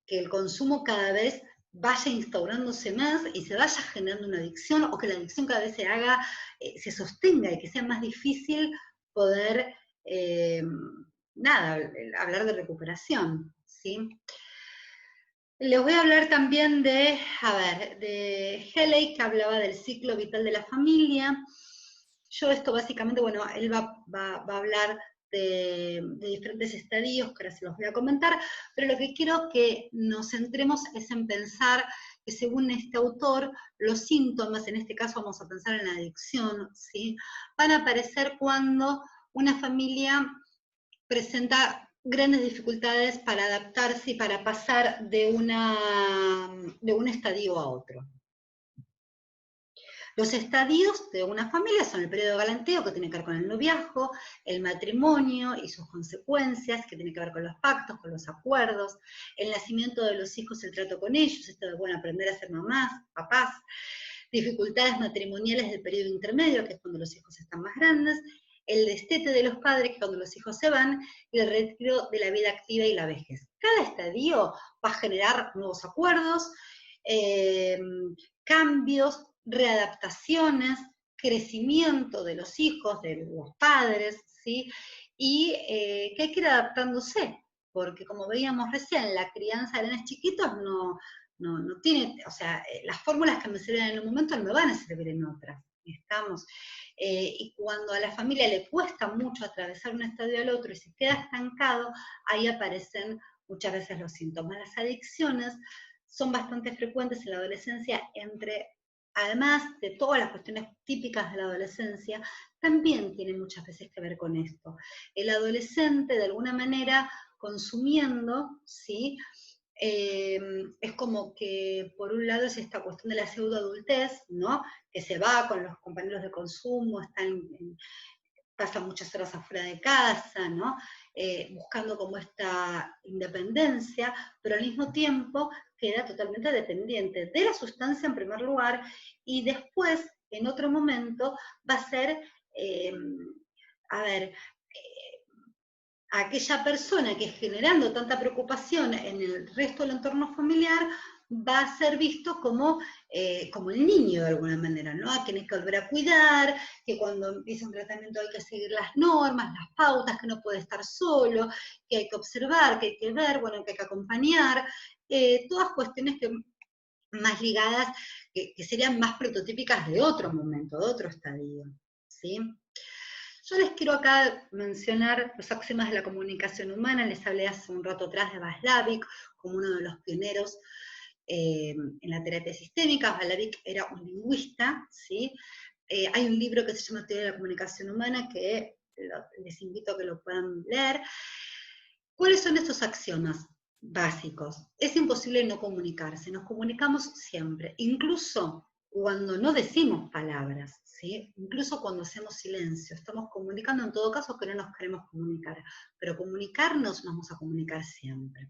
el consumo cada vez vaya instaurándose más y se vaya generando una adicción, o que la adicción cada vez se haga, se sostenga, y que sea más difícil poder, hablar de recuperación, ¿sí? Les voy a hablar también de Helley, que hablaba del ciclo vital de la familia. Yo esto básicamente, bueno, él va a hablar de diferentes estadios, que ahora se los voy a comentar, pero lo que quiero que nos centremos es en pensar que según este autor, los síntomas, en este caso vamos a pensar en la adicción, ¿sí?, van a aparecer cuando una familia presenta grandes dificultades para adaptarse y para pasar de un estadio a otro. Los estadios de una familia son el periodo de galanteo, que tiene que ver con el noviazgo, el matrimonio y sus consecuencias, que tiene que ver con los pactos, con los acuerdos, el nacimiento de los hijos, el trato con ellos, esto de, bueno, aprender a ser mamás, papás, dificultades matrimoniales del periodo intermedio, que es cuando los hijos están más grandes, el destete de los padres, que es cuando los hijos se van, y el retiro de la vida activa y la vejez. Cada estadio va a generar nuevos acuerdos, cambios, readaptaciones, crecimiento de los hijos, de los padres, ¿sí? Y que hay que ir adaptándose, porque como veíamos recién, la crianza de nenes chiquitos no tiene, o sea, las fórmulas que me sirven en un momento no me van a servir en otras, Estamos. Y cuando a la familia le cuesta mucho atravesar un estadio al otro y se queda estancado, ahí aparecen muchas veces los síntomas. Las adicciones son bastante frecuentes en la adolescencia, además de todas las cuestiones típicas de la adolescencia, también tienen muchas veces que ver con esto. El adolescente, de alguna manera, consumiendo, ¿sí? Es como que por un lado es esta cuestión de la pseudoadultez, ¿no? Que se va con los compañeros de consumo, pasa muchas horas afuera de casa, ¿no? Buscando como esta independencia, pero al mismo tiempo queda totalmente dependiente de la sustancia en primer lugar, y después, en otro momento, va a ser, a ver, aquella persona que generando tanta preocupación en el resto del entorno familiar va a ser visto como el niño de alguna manera, ¿no? A quien hay que volver a cuidar, que cuando empieza un tratamiento hay que seguir las normas, las pautas, que no puede estar solo, que hay que observar, que hay que ver, bueno, que hay que acompañar, todas cuestiones que más ligadas, que serían más prototípicas de otro momento, de otro estadio, ¿sí? Yo les quiero acá mencionar los axiomas de la comunicación humana. Les hablé hace un rato atrás de Václavic como uno de los pioneros en la terapia sistémica. Václavic era un lingüista, ¿sí? Hay un libro que se llama Teoría de la comunicación humana que les invito a que lo puedan leer. ¿Cuáles son estos axiomas básicos? Es imposible no comunicarse, nos comunicamos siempre, incluso cuando no decimos palabras, ¿sí? Incluso cuando hacemos silencio, estamos comunicando en todo caso que no nos queremos comunicar, pero comunicarnos nos vamos a comunicar siempre.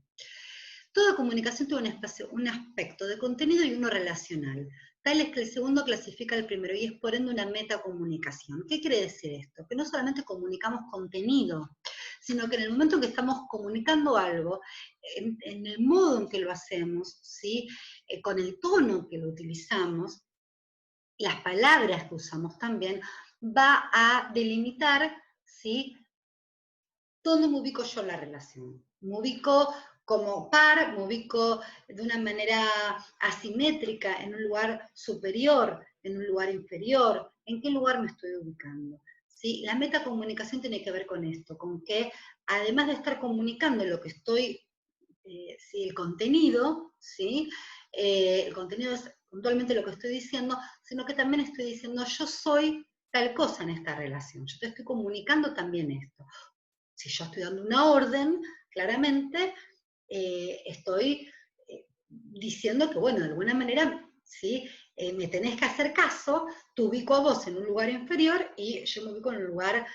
Toda comunicación tiene un aspecto de contenido y uno relacional. Tal es que el segundo clasifica al primero y es por ende una metacomunicación. ¿Qué quiere decir esto? Que no solamente comunicamos contenido, sino que en el momento en que estamos comunicando algo, en el modo en que lo hacemos, ¿sí? Con el tono que lo utilizamos, las palabras que usamos también, va a delimitar, ¿sí? ¿Dónde me ubico yo en la relación? Me ubico como par, me ubico de una manera asimétrica, en un lugar superior, en un lugar inferior, ¿en qué lugar me estoy ubicando? ¿Sí? La metacomunicación tiene que ver con esto, con que además de estar comunicando lo que estoy, ¿sí? El contenido, ¿sí? El contenido es puntualmente lo que estoy diciendo, sino que también estoy diciendo yo soy tal cosa en esta relación, yo te estoy comunicando también esto. Si yo estoy dando una orden, claramente estoy diciendo que, bueno, de alguna manera, ¿sí? Me tenés que hacer caso, te ubico a vos en un lugar inferior y yo me ubico en un lugar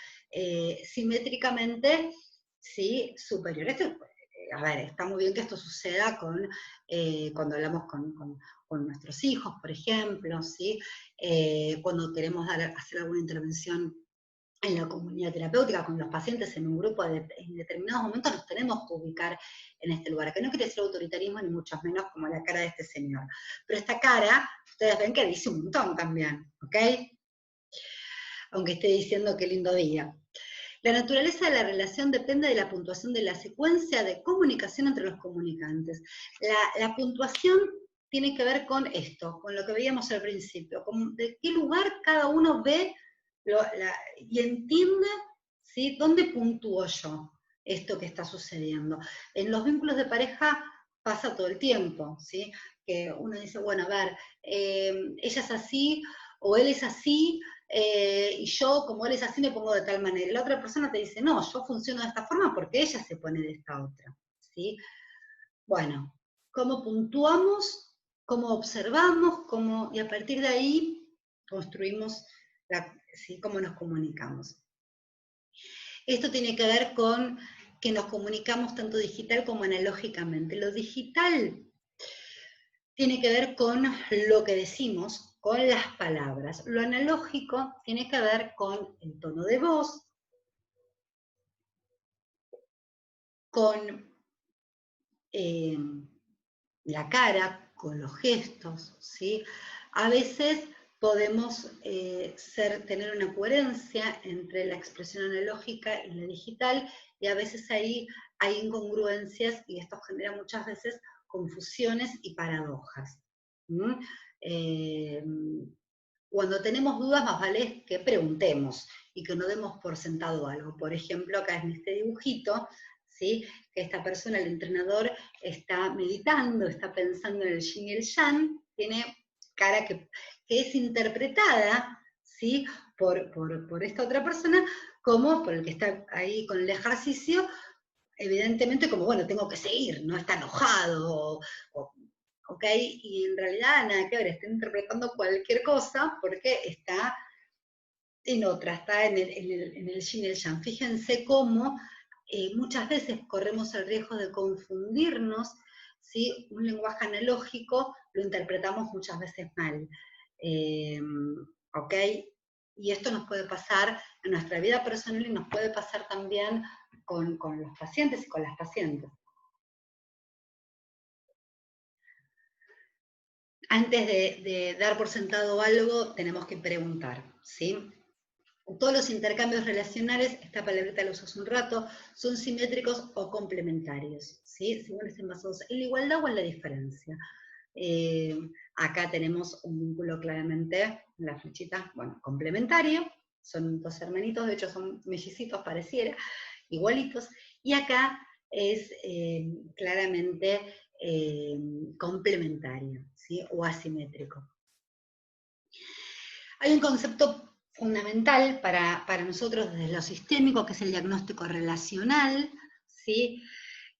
simétricamente, ¿sí? Superior. A ver, está muy bien que esto suceda cuando hablamos con nuestros hijos, por ejemplo, ¿sí? Cuando queremos hacer alguna intervención en la comunidad terapéutica, con los pacientes en un grupo, en determinados momentos nos tenemos que ubicar en este lugar, que no quiere decir autoritarismo, ni mucho menos como la cara de este señor. Pero esta cara, ustedes ven que dice un montón también, ¿ok? Aunque esté diciendo qué lindo día. La naturaleza de la relación depende de la puntuación de la secuencia de comunicación entre los comunicantes. La puntuación tiene que ver con esto, con lo que veíamos al principio, con de qué lugar cada uno ve y entiende, ¿sí? ¿Dónde puntúo yo esto que está sucediendo? En los vínculos de pareja pasa todo el tiempo, ¿sí? Que uno dice, bueno, a ver, ella es así, o él es así, y yo, como él es así, me pongo de tal manera. Y la otra persona te dice, no, yo funciono de esta forma porque ella se pone de esta otra, ¿sí? Bueno, ¿cómo puntuamos? ¿Cómo observamos? Y a partir de ahí construimos ¿sí? Cómo nos comunicamos. Esto tiene que ver con que nos comunicamos tanto digital como analógicamente. Lo digital tiene que ver con lo que decimos, con las palabras. Lo analógico tiene que ver con el tono de voz, con la cara, con los gestos, ¿sí? A veces podemos tener una coherencia entre la expresión analógica y la digital, y a veces ahí hay incongruencias, y esto genera muchas veces confusiones y paradojas. cuando tenemos dudas más vale que preguntemos y que no demos por sentado algo. Por ejemplo, acá en este dibujito, ¿sí? Que esta persona, el entrenador, está meditando, está pensando en el yin y el yang, tiene cara que es interpretada, ¿sí? Por esta otra persona, como por el que está ahí con el ejercicio, evidentemente como, bueno, tengo que seguir, no está enojado, ¿ok? Y en realidad nada que ver, está interpretando cualquier cosa porque está en otra, está en el yin y el yang. Fíjense cómo muchas veces corremos el riesgo de confundirnos, ¿sí? Un lenguaje analógico lo interpretamos muchas veces mal, ¿ok? Y esto nos puede pasar en nuestra vida personal y nos puede pasar también con los pacientes y con las pacientes. Antes de dar por sentado algo, tenemos que preguntar, ¿sí? Todos los intercambios relacionales, esta palabrita la usé hace un rato, son simétricos o complementarios, ¿sí? Según estén basados en la igualdad o en la diferencia. Acá tenemos un vínculo claramente, la flechita, bueno, complementario, son dos hermanitos, de hecho son mellicitos, pareciera, igualitos, y acá es claramente complementario, ¿sí? O asimétrico. Hay un concepto fundamental para nosotros desde lo sistémico, que es el diagnóstico relacional, ¿sí?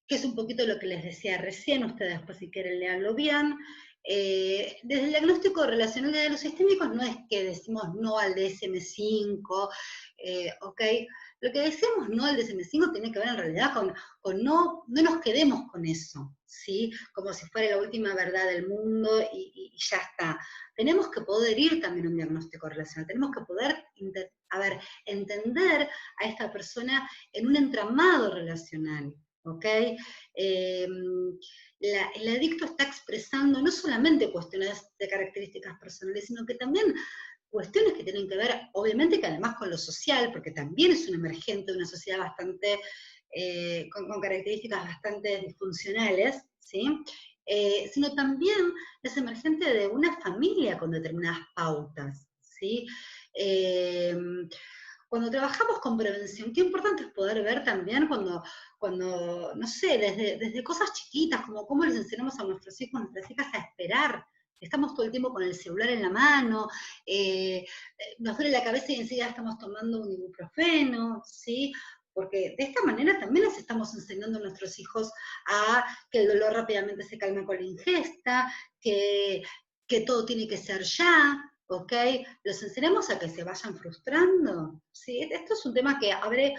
Que es un poquito lo que les decía recién, ustedes después si quieren leerlo bien. Desde el diagnóstico relacional de los sistémicos no es que decimos no al DSM-5, ¿ok? Lo que decimos no al DSM-5 tiene que ver en realidad con no nos quedemos con eso, ¿sí? Como si fuera la última verdad del mundo y ya está. Tenemos que poder ir también a un diagnóstico relacional, tenemos que poder, entender a esta persona en un entramado relacional, ¿ok? El adicto está expresando no solamente cuestiones de características personales, sino que también cuestiones que tienen que ver, obviamente que además con lo social, porque también es un emergente de una sociedad bastante, con características bastante disfuncionales, ¿sí? Sino también es emergente de una familia con determinadas pautas, ¿sí? Cuando trabajamos con prevención, qué importante es poder ver también cuando no sé, desde cosas chiquitas, como cómo les enseñamos a nuestros hijos, nuestras hijas a esperar. Estamos todo el tiempo con el celular en la mano, nos duele la cabeza y enseguida estamos tomando un ibuprofeno, ¿sí? Porque de esta manera también les estamos enseñando a nuestros hijos a que el dolor rápidamente se calma con la ingesta, que todo tiene que ser ya, ¿ok? Los enseñamos a que se vayan frustrando, ¿sí? Esto es un tema que abre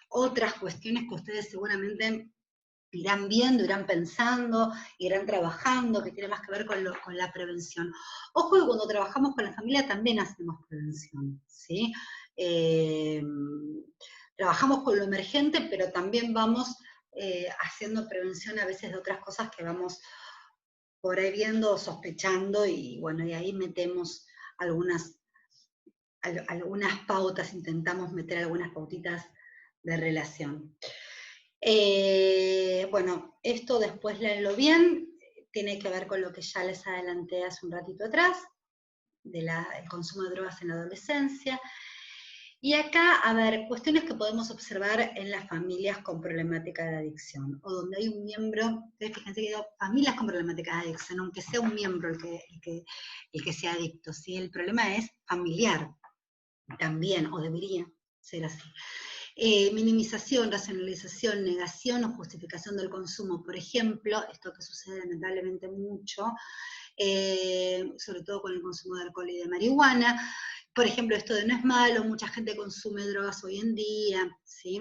otras cuestiones que ustedes seguramente irán viendo, irán pensando, irán trabajando, que tiene más que ver con la prevención. Ojo que cuando trabajamos con la familia también hacemos prevención, ¿sí? Trabajamos con lo emergente, pero también vamos haciendo prevención a veces de otras cosas que vamos por ahí viendo, sospechando, y bueno, y ahí metemos algunas pautas, intentamos meter algunas pautitas de relación. Bueno, esto después léanlo bien, tiene que ver con lo que ya les adelanté hace un ratito atrás, del consumo de drogas en la adolescencia. Y acá, a ver, cuestiones que podemos observar en las familias con problemática de adicción, o donde hay un miembro, fíjense que digo, familias con problemática de adicción, aunque sea un miembro el que sea adicto, ¿sí? El problema es familiar también, o debería ser así. Minimización, racionalización, negación o justificación del consumo, por ejemplo, esto que sucede lamentablemente mucho, sobre todo con el consumo de alcohol y de marihuana. Por ejemplo, esto de no es malo, mucha gente consume drogas hoy en día, ¿sí?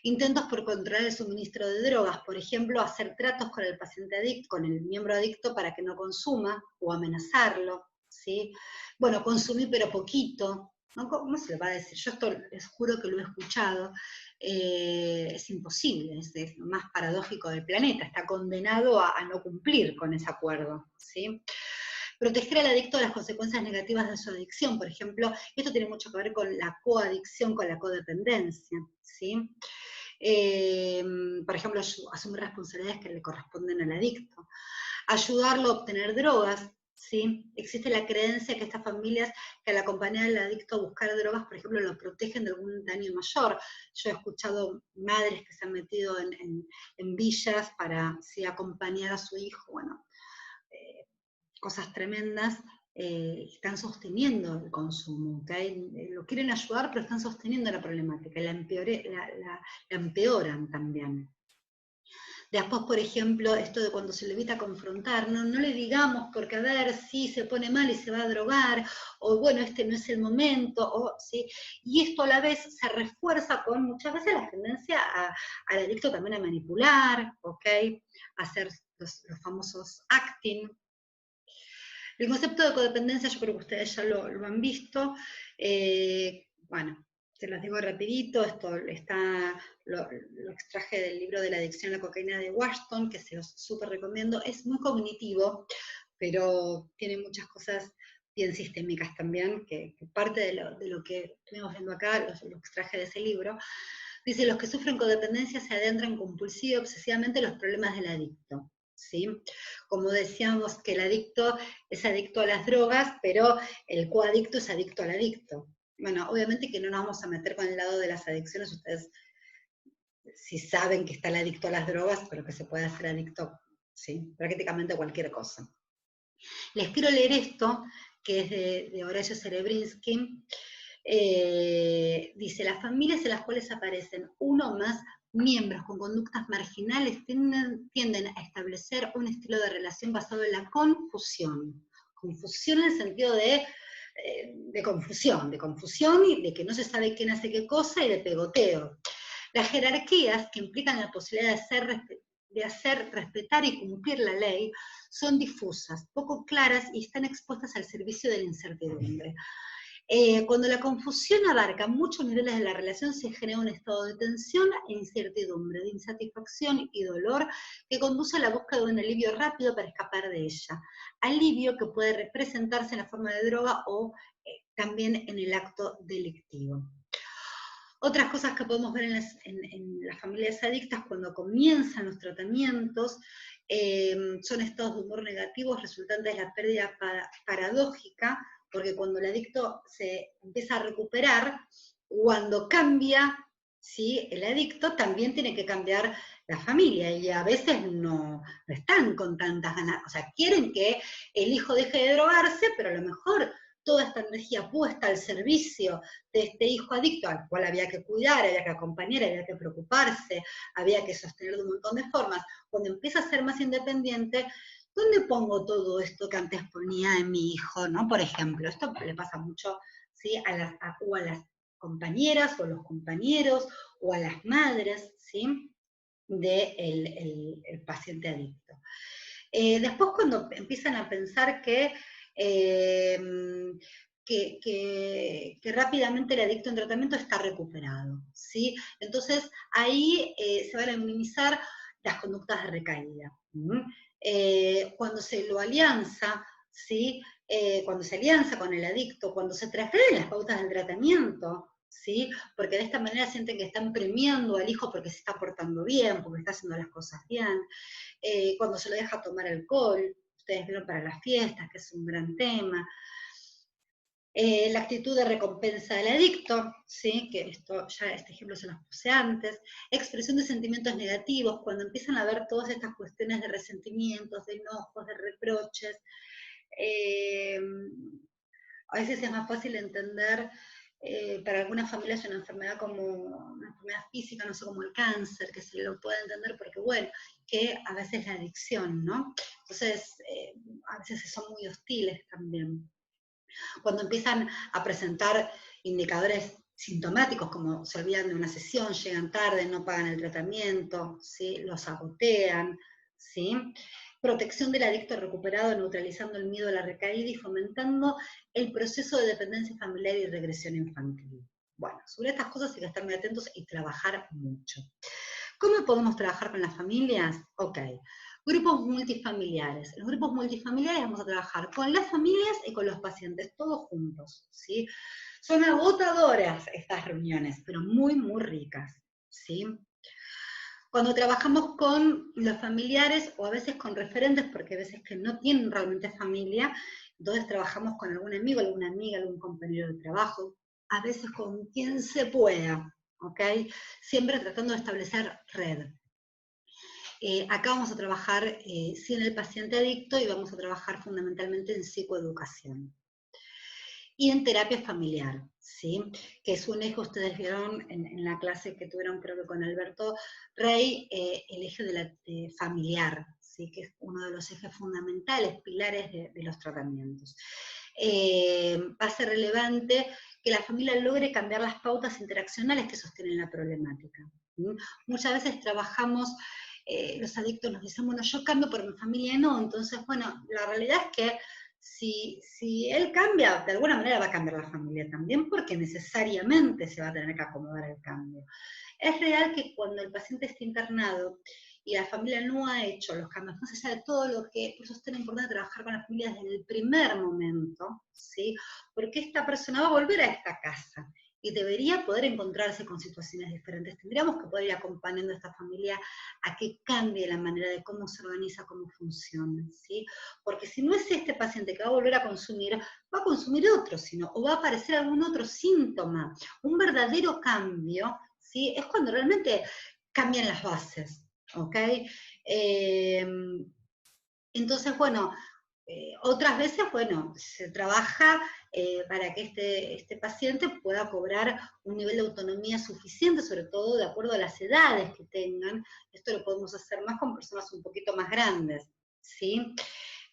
Intentos por controlar el suministro de drogas, por ejemplo, hacer tratos con el paciente adicto, con el miembro adicto para que no consuma, o amenazarlo, ¿sí? Bueno, consumir pero poquito, ¿no? ¿Cómo se le va a decir? Yo esto les juro que lo he escuchado, es imposible, es lo más paradójico del planeta, está condenado a no cumplir con ese acuerdo, ¿sí? Proteger al adicto de las consecuencias negativas de su adicción, por ejemplo, esto tiene mucho que ver con la coadicción, con la codependencia, ¿sí? Por ejemplo, asumir responsabilidades que le corresponden al adicto. Ayudarlo a obtener drogas, ¿sí? Existe la creencia que estas familias que al acompañar al adicto a buscar drogas, por ejemplo, lo protegen de algún daño mayor. Yo he escuchado madres que se han metido en villas para ¿sí? acompañar a su hijo, bueno, cosas tremendas, están sosteniendo el consumo, ¿okay? Lo quieren ayudar, pero están sosteniendo la problemática, la empeoran también. Después, por ejemplo, esto de cuando se le evita confrontar, no le digamos porque a ver si se pone mal y se va a drogar, o bueno, este no es el momento, o ¿sí? Y esto a la vez se refuerza con muchas veces la tendencia al adicto también a manipular, ¿ok? A hacer los famosos acting. El concepto de codependencia, yo creo que ustedes ya lo han visto. Bueno, se las digo rapidito, esto lo extraje del libro de la adicción a la cocaína de Washington, que se los súper recomiendo. Es muy cognitivo, pero tiene muchas cosas bien sistémicas también, que parte de lo que estuvimos viendo acá, lo extraje de ese libro. Dice, los que sufren codependencia se adentran compulsivo y obsesivamente en los problemas del adicto. ¿Sí? Como decíamos que el adicto es adicto a las drogas, pero el coadicto es adicto al adicto. Bueno, obviamente que no nos vamos a meter con el lado de las adicciones, ustedes sí saben que está el adicto a las drogas, pero que se puede hacer adicto, ¿sí? Prácticamente a cualquier cosa. Les quiero leer esto, que es de Horacio Serebrinsky. Dice, las familias en las cuales aparecen uno o más miembros con conductas marginales tienden a establecer un estilo de relación basado en la confusión. Confusión en el sentido de confusión y de que no se sabe quién hace qué cosa y de pegoteo. Las jerarquías que implican la posibilidad de hacer respetar y cumplir la ley son difusas, poco claras y están expuestas al servicio de la incertidumbre. Cuando la confusión abarca muchos niveles de la relación, se genera un estado de tensión e incertidumbre, de insatisfacción y dolor que conduce a la búsqueda de un alivio rápido para escapar de ella. Alivio que puede representarse en la forma de droga o también en el acto delictivo. Otras cosas que podemos ver en las familias adictas cuando comienzan los tratamientos son estados de humor negativos resultantes de la pérdida paradójica, porque cuando el adicto se empieza a recuperar, cuando cambia, ¿sí? El adicto también tiene que cambiar la familia, y a veces no están con tantas ganas, o sea, quieren que el hijo deje de drogarse, pero a lo mejor toda esta energía puesta al servicio de este hijo adicto, al cual había que cuidar, había que acompañar, había que preocuparse, había que sostener de un montón de formas, cuando empieza a ser más independiente, ¿dónde pongo todo esto que antes ponía en mi hijo? ¿No? Por ejemplo, esto le pasa mucho, ¿sí? a las compañeras o a los compañeros o a las madres, ¿sí? del paciente adicto. Después cuando empiezan a pensar que rápidamente el adicto en tratamiento está recuperado, ¿sí? Entonces ahí se van a minimizar las conductas de recaída. Cuando se lo alianza, ¿sí? Cuando se alianza con el adicto, cuando se transfieren las pautas del tratamiento, ¿sí? Porque de esta manera sienten que están premiando al hijo porque se está portando bien, porque está haciendo las cosas bien, cuando se lo deja tomar alcohol, ustedes vieron para las fiestas, que es un gran tema, la actitud de recompensa del adicto, ¿sí? Que este ejemplo se los puse antes, expresión de sentimientos negativos, cuando empiezan a ver todas estas cuestiones de resentimientos, de enojos, de reproches, a veces es más fácil entender, para algunas familias una enfermedad como una enfermedad física, no sé, como el cáncer, que se lo puede entender porque, bueno, que a veces la adicción, ¿no? Entonces, a veces son muy hostiles también. Cuando empiezan a presentar indicadores sintomáticos, como se olvidan de una sesión, llegan tarde, no pagan el tratamiento, ¿sí? Los sabotean, ¿sí? Protección del adicto recuperado, neutralizando el miedo a la recaída y fomentando el proceso de dependencia familiar y regresión infantil. Bueno, sobre estas cosas hay que estar muy atentos y trabajar mucho. ¿Cómo podemos trabajar con las familias? Ok. Grupos multifamiliares. En los grupos multifamiliares vamos a trabajar con las familias y con los pacientes, todos juntos, ¿sí? Son agotadoras estas reuniones, pero muy, muy ricas, ¿sí? Cuando trabajamos con los familiares o a veces con referentes, porque a veces que no tienen realmente familia, entonces trabajamos con algún amigo, alguna amiga, algún compañero de trabajo, a veces con quien se pueda, ¿ok? Siempre tratando de establecer red. Acá vamos a trabajar sin el paciente adicto y vamos a trabajar fundamentalmente en psicoeducación. Y en terapia familiar, ¿sí? Que es un eje, ustedes vieron en la clase que tuvieron creo que con Alberto Rey, el eje de la familiar, ¿sí? Que es uno de los ejes fundamentales, pilares de los tratamientos. Va a ser relevante que la familia logre cambiar las pautas interaccionales que sostienen la problemática. ¿Sí? Muchas veces trabajamos, los adictos nos dicen, bueno, yo cambio, pero mi familia no, entonces, bueno, la realidad es que si él cambia, de alguna manera va a cambiar la familia también, porque necesariamente se va a tener que acomodar al cambio. Es real que cuando el paciente está internado y la familia no ha hecho los cambios, más allá de todo lo que, por eso es tan importante trabajar con la familia desde el primer momento, ¿sí? Porque esta persona va a volver a esta casa y debería poder encontrarse con situaciones diferentes. Tendríamos que poder ir acompañando a esta familia a que cambie la manera de cómo se organiza, cómo funciona, ¿sí? Porque si no es este paciente que va a volver a consumir, va a consumir otro, sino, o va a aparecer algún otro síntoma. Un verdadero cambio, ¿sí? Es cuando realmente cambian las bases, ¿ok? Entonces, bueno, otras veces, bueno, se trabaja para que este paciente pueda cobrar un nivel de autonomía suficiente, sobre todo de acuerdo a las edades que tengan. Esto lo podemos hacer más con personas un poquito más grandes, ¿sí?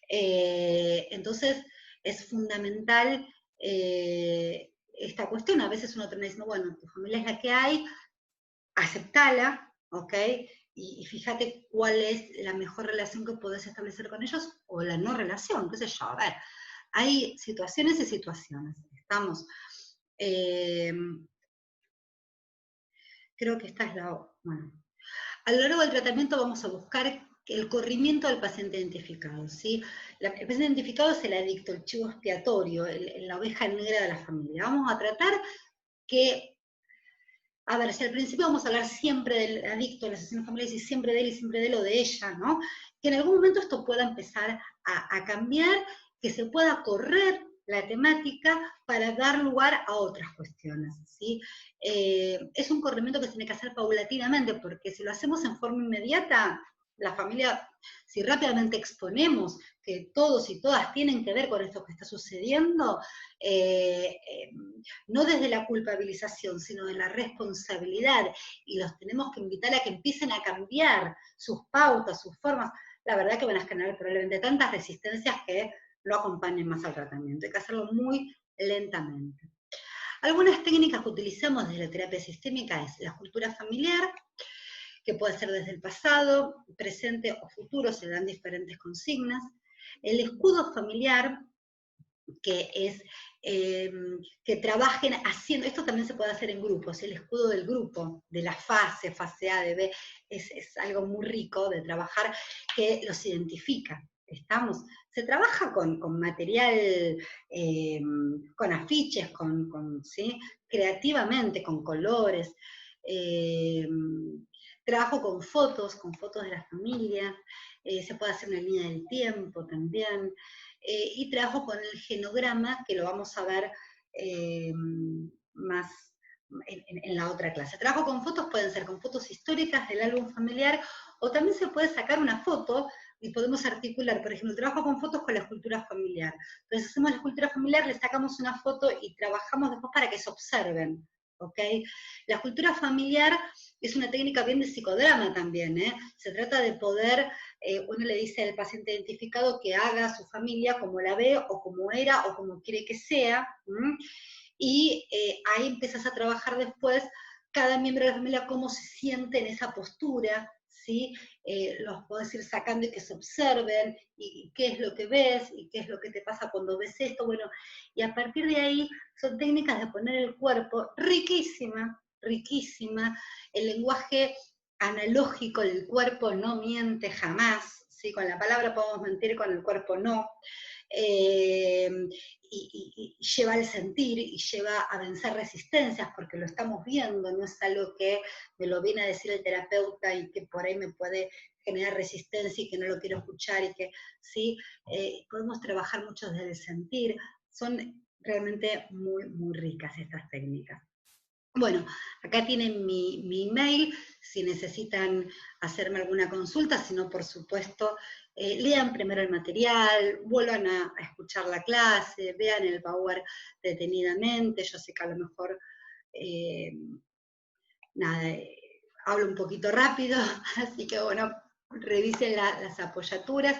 Entonces, es fundamental esta cuestión. A veces uno termina diciendo, bueno, tu familia es la que hay, aceptala, ¿ok? Y fíjate cuál es la mejor relación que podés establecer con ellos o la no relación, qué sé yo. A ver, hay situaciones y situaciones. Estamos. Eh, Creo que esta es la. Bueno, a lo largo del tratamiento vamos a buscar el corrimiento del paciente identificado, ¿sí? El paciente identificado es el adicto, el chivo expiatorio, la oveja negra de la familia. Vamos a tratar que, a ver, si al principio vamos a hablar siempre del adicto, del asesino familiar, y siempre de él y siempre de él o de ella, ¿no? Que en algún momento esto pueda empezar a cambiar, que se pueda correr la temática para dar lugar a otras cuestiones, ¿sí? Es un corrimiento que se tiene que hacer paulatinamente, porque si lo hacemos en forma inmediata, la familia, si rápidamente exponemos que todos y todas tienen que ver con esto que está sucediendo, no desde la culpabilización, sino de la responsabilidad, y los tenemos que invitar a que empiecen a cambiar sus pautas, sus formas, la verdad que van a generar probablemente tantas resistencias que no acompañen más al tratamiento. Hay que hacerlo muy lentamente. Algunas técnicas que utilizamos desde la terapia sistémica es la cultura familiar, que puede ser desde el pasado, presente o futuro, se dan diferentes consignas. El escudo familiar, que es que trabajen haciendo, esto también se puede hacer en grupos, el escudo del grupo, de la fase A, de B, es algo muy rico de trabajar que los identifica. ¿Estamos? Se trabaja con material, con afiches, ¿sí? Creativamente, con colores. Trabajo con fotos de la familia, se puede hacer una línea del tiempo también, y trabajo con el genograma, que lo vamos a ver más en la otra clase. Trabajo con fotos, pueden ser con fotos históricas del álbum familiar, o también se puede sacar una foto y podemos articular, por ejemplo, trabajo con fotos con la escultura familiar. Entonces hacemos la escultura familiar, le sacamos una foto y trabajamos después para que se observen, ¿ok? La escultura familiar es una técnica bien de psicodrama también, ¿eh? Se trata de poder, uno le dice al paciente identificado que haga su familia como la ve, o como era, o como quiere que sea, y ahí empiezas a trabajar después cada miembro de la familia cómo se siente en esa postura, ¿sí? Los podés ir sacando y que se observen, y qué es lo que ves, y qué es lo que te pasa cuando ves esto, bueno, y a partir de ahí son técnicas de poner el cuerpo, riquísima, riquísima, el lenguaje analógico del cuerpo no miente jamás, ¿sí? Con la palabra podemos mentir, con el cuerpo no. y lleva al sentir y lleva a vencer resistencias, porque lo estamos viendo, no es algo que me lo viene a decir el terapeuta y que por ahí me puede generar resistencia y que no lo quiero escuchar y que sí, podemos trabajar mucho desde el sentir, son realmente muy, muy ricas estas técnicas. Bueno, acá tienen mi email, si necesitan hacerme alguna consulta, si no, por supuesto, lean primero el material, vuelvan a escuchar la clase, vean el Power detenidamente, yo sé que a lo mejor, nada, hablo un poquito rápido, así que bueno, revisen las apoyaturas,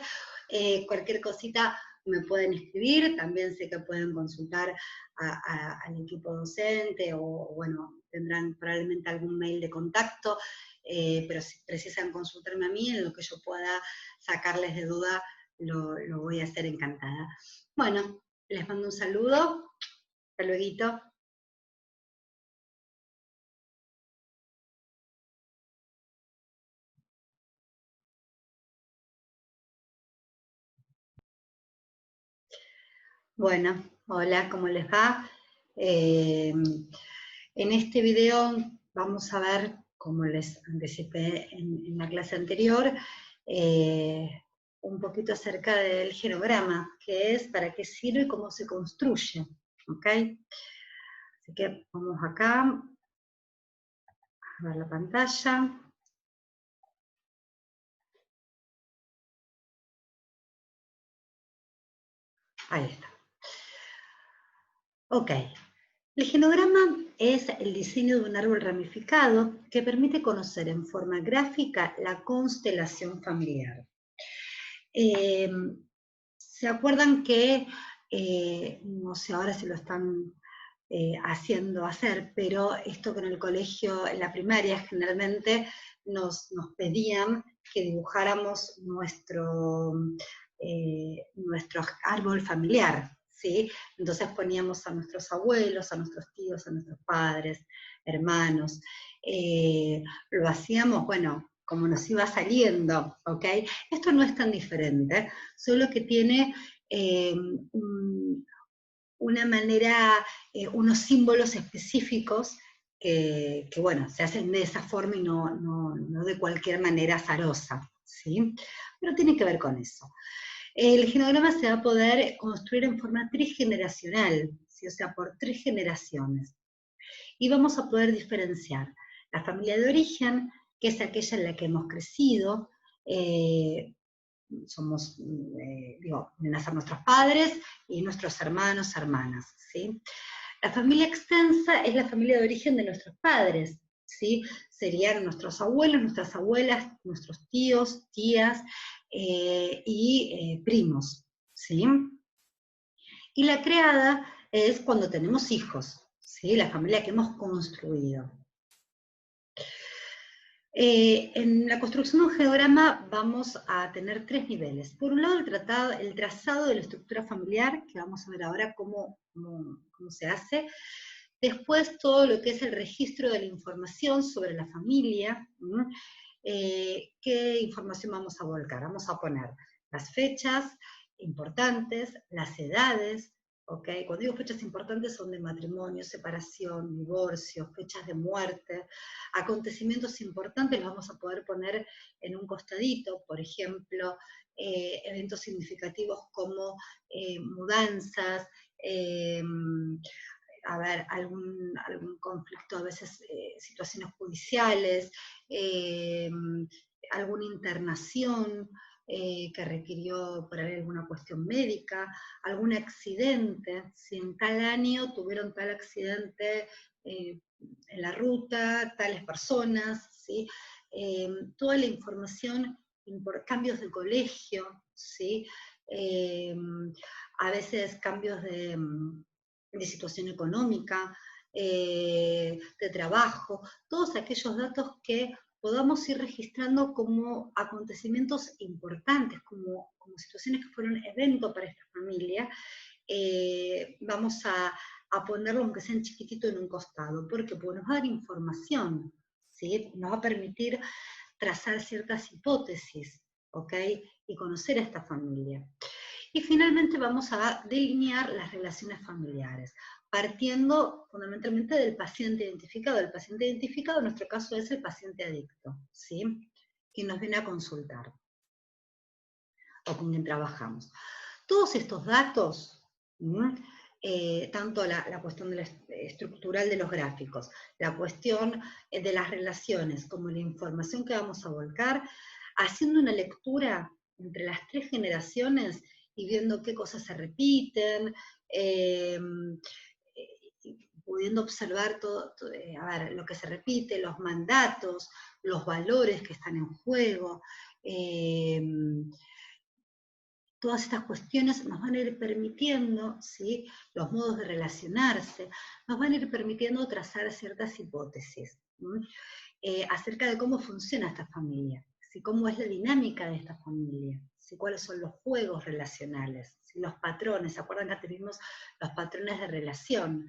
cualquier cosita me pueden escribir, también sé que pueden consultar al equipo docente o bueno, tendrán probablemente algún mail de contacto, pero si precisan consultarme a mí, en lo que yo pueda sacarles de duda, lo voy a hacer encantada. Bueno, les mando un saludo, hasta luego. Bueno, hola, ¿cómo les va? En este video vamos a ver, como les anticipé en la clase anterior, un poquito acerca del genograma, qué es, para qué sirve y cómo se construye. ¿Ok? Así que vamos acá a ver la pantalla. Ahí está. Ok. El genograma es el diseño de un árbol ramificado que permite conocer en forma gráfica la constelación familiar. ¿Se acuerdan que, no sé ahora si lo están haciendo hacer, pero esto que en el colegio, en la primaria generalmente nos pedían que dibujáramos nuestro árbol familiar, ¿sí? Entonces poníamos a nuestros abuelos, a nuestros tíos, a nuestros padres, hermanos. Lo hacíamos, bueno, como nos iba saliendo, ¿ok? Esto no es tan diferente, solo que tiene una manera, unos símbolos específicos que, bueno, se hacen de esa forma y no de cualquier manera azarosa, ¿sí? Pero tiene que ver con eso. El genograma se va a poder construir en forma trigeneracional, ¿sí? O sea, por 3 generaciones. Y vamos a poder diferenciar la familia de origen, que es aquella en la que hemos crecido, somos, digo, nacen nuestros padres y nuestros hermanos, hermanas, ¿sí? La familia extensa es la familia de origen de nuestros padres, ¿sí? Serían nuestros abuelos, nuestras abuelas, nuestros tíos, tías y primos, ¿sí? Y la creada es cuando tenemos hijos, ¿sí? La familia que hemos construido. En la construcción de un geograma vamos a tener 3 niveles. Por un lado, el trazado de la estructura familiar, que vamos a ver ahora cómo se hace. Después, todo lo que es el registro de la información sobre la familia. ¿Qué información vamos a volcar? Vamos a poner las fechas importantes, las edades, ¿okay? Cuando digo fechas importantes son de matrimonio, separación, divorcio, fechas de muerte, acontecimientos importantes los vamos a poder poner en un costadito, por ejemplo, eventos significativos como mudanzas, a ver, algún conflicto, a veces situaciones judiciales, alguna internación que requirió por ahí alguna cuestión médica, algún accidente, si en tal año tuvieron tal accidente en la ruta, tales personas, ¿sí? Toda la información, cambios de colegio, ¿sí? A veces cambios de situación económica, de trabajo, todos aquellos datos que podamos ir registrando como acontecimientos importantes, como situaciones que fueron eventos para esta familia, vamos a ponerlo aunque sea en chiquitito en un costado. ¿Por qué? Porque nos va a dar información, ¿sí? Nos va a permitir trazar ciertas hipótesis, ¿ok? Y conocer a esta familia. Y finalmente vamos a delinear las relaciones familiares, partiendo fundamentalmente del paciente identificado. El paciente identificado en nuestro caso es el paciente adicto, ¿sí? Quien nos viene a consultar o con quien trabajamos. Todos estos datos, tanto la cuestión estructural de los gráficos, la cuestión de las relaciones, como la información que vamos a volcar, haciendo una lectura entre las 3 generaciones y viendo qué cosas se repiten, pudiendo observar todo, a ver, lo que se repite, los mandatos, los valores que están en juego, todas estas cuestiones nos van a ir permitiendo, ¿sí?, los modos de relacionarse, nos van a ir permitiendo trazar ciertas hipótesis acerca de cómo funciona esta familia, ¿sí?, cómo es la dinámica de esta familia, ¿sí?, cuáles son los juegos relacionales, ¿sí?, los patrones. ¿Se acuerdan que antes vimos los patrones de relación?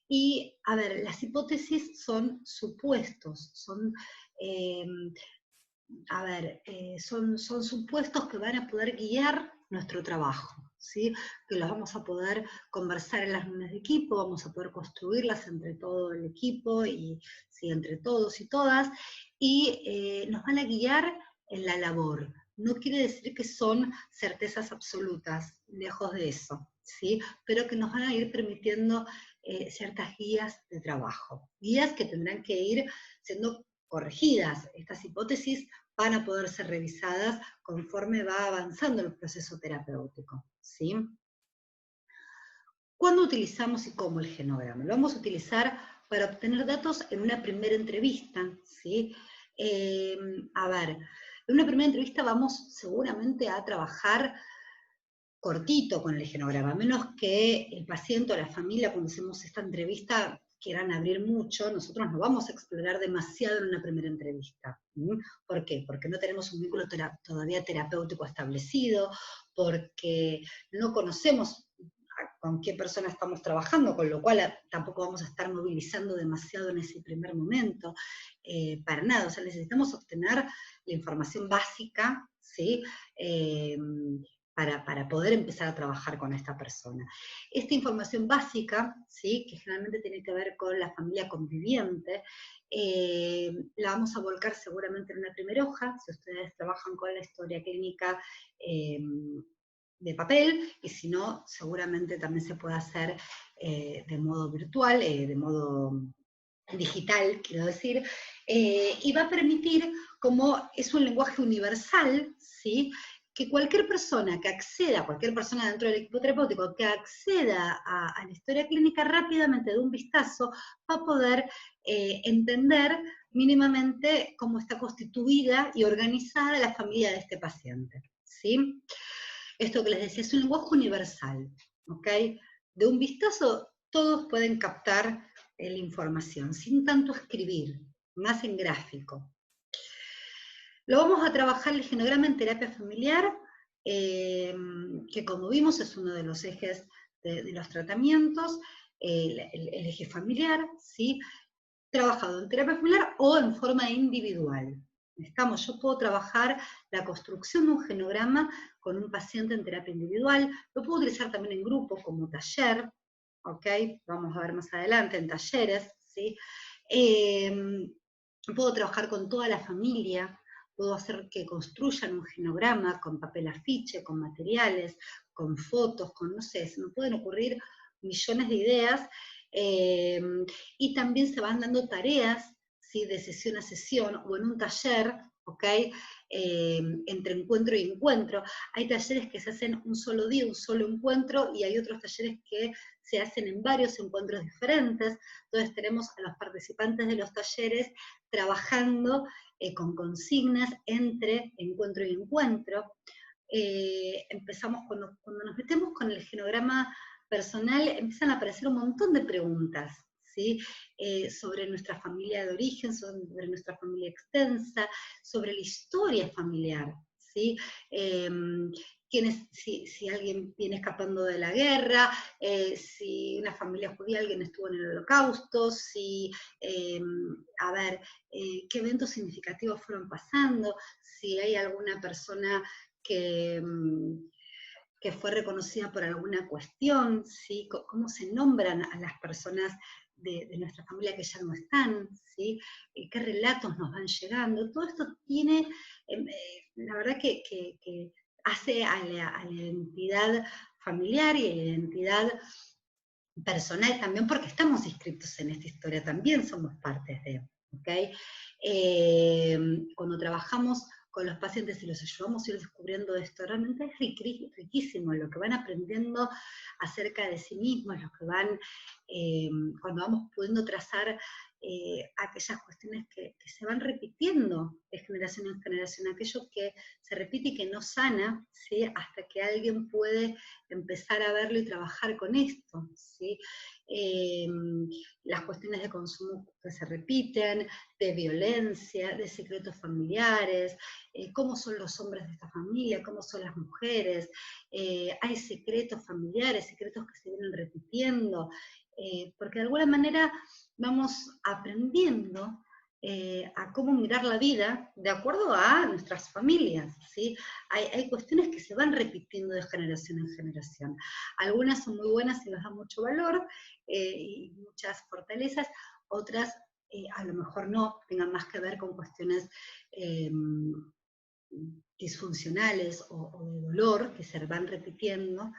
Y, a ver, las hipótesis son supuestos, son... son supuestos que van a poder guiar nuestro trabajo, ¿sí? Que los vamos a poder conversar en las reuniones de equipo, vamos a poder construirlas entre todo el equipo, y ¿sí?, entre todos y todas, y nos van a guiar en la labor. No quiere decir que son certezas absolutas, lejos de eso, ¿sí?, pero que nos van a ir permitiendo ciertas guías de trabajo, guías que tendrán que ir siendo corregidas. Estas hipótesis van a poder ser revisadas conforme va avanzando el proceso terapéutico, ¿sí? ¿Cuándo utilizamos y cómo el genograma? Lo vamos a utilizar para obtener datos en una primera entrevista, ¿sí? A ver, en una primera entrevista vamos seguramente a trabajar cortito con el genograma, a menos que el paciente o la familia, cuando hacemos esta entrevista, quieran abrir mucho. Nosotros no vamos a explorar demasiado en una primera entrevista. ¿Por qué? Porque no tenemos un vínculo todavía terapéutico establecido, porque no conocemos con qué persona estamos trabajando, con lo cual tampoco vamos a estar movilizando demasiado en ese primer momento, para nada. O sea, necesitamos obtener la información básica, ¿sí?, para poder empezar a trabajar con esta persona. Esta información básica, ¿sí?, que generalmente tiene que ver con la familia conviviente, la vamos a volcar seguramente en una primera hoja, si ustedes trabajan con la historia clínica de papel, y si no, seguramente también se puede hacer de modo virtual, de modo digital, quiero decir, y va a permitir, como es un lenguaje universal, ¿sí?, que cualquier persona que acceda, cualquier persona dentro del equipo terapéutico que acceda a la historia clínica rápidamente de un vistazo, va a poder entender mínimamente cómo está constituida y organizada la familia de este paciente, ¿sí? Esto que les decía es un lenguaje universal, ¿ok? De un vistazo todos pueden captar la información, sin tanto escribir, más en gráfico. Lo vamos a trabajar el genograma en terapia familiar, que como vimos es uno de los ejes de los tratamientos, el eje familiar, ¿sí?, trabajado en terapia familiar o en forma individual. Yo puedo trabajar la construcción de un genograma con un paciente en terapia individual, lo puedo utilizar también en grupo como taller, ¿ok? Vamos a ver más adelante en talleres, ¿sí? Puedo trabajar con toda la familia, puedo hacer que construyan un genograma con papel afiche, con materiales, con fotos, con, no sé, se me pueden ocurrir millones de ideas, y también se van dando tareas, ¿sí?, de sesión a sesión, o en un taller, ¿ok?, entre encuentro y encuentro. Hay talleres que se hacen un solo día, un solo encuentro, y hay otros talleres que se hacen en varios encuentros diferentes. Entonces tenemos a los participantes de los talleres trabajando con consignas entre encuentro y encuentro. Empezamos, cuando nos metemos con el genograma personal, empiezan a aparecer un montón de preguntas, ¿sí?, sobre nuestra familia de origen, sobre nuestra familia extensa, sobre la historia familiar, ¿sí? Si alguien viene escapando de la guerra, si una familia judía, alguien estuvo en el Holocausto, qué eventos significativos fueron pasando, si hay alguna persona que, que fue reconocida por alguna cuestión, ¿sí? Cómo se nombran a las personas de nuestra familia que ya no están, ¿sí? Qué relatos nos van llegando. Todo esto tiene, la verdad que hace a la identidad familiar y a la identidad personal también, porque estamos inscritos en esta historia, también somos partes de, ¿ok? Cuando trabajamos con los pacientes y los ayudamos a ir descubriendo esto, realmente es riquísimo lo que van aprendiendo acerca de sí mismos, lo que van, cuando vamos pudiendo trazar aquellas cuestiones que se van repitiendo de generación en generación, aquello que se repite y que no sana, ¿sí? Hasta que alguien puede empezar a verlo y trabajar con esto, ¿sí? Las cuestiones de consumo que se repiten, de violencia, de secretos familiares, cómo son los hombres de esta familia, cómo son las mujeres, hay secretos familiares, secretos que se vienen repitiendo, porque de alguna manera vamos aprendiendo a cómo mirar la vida de acuerdo a nuestras familias, ¿sí? Hay cuestiones que se van repitiendo de generación en generación. Algunas son muy buenas y nos dan mucho valor y muchas fortalezas, otras a lo mejor no, tengan más que ver con cuestiones disfuncionales o de dolor que se van repitiendo,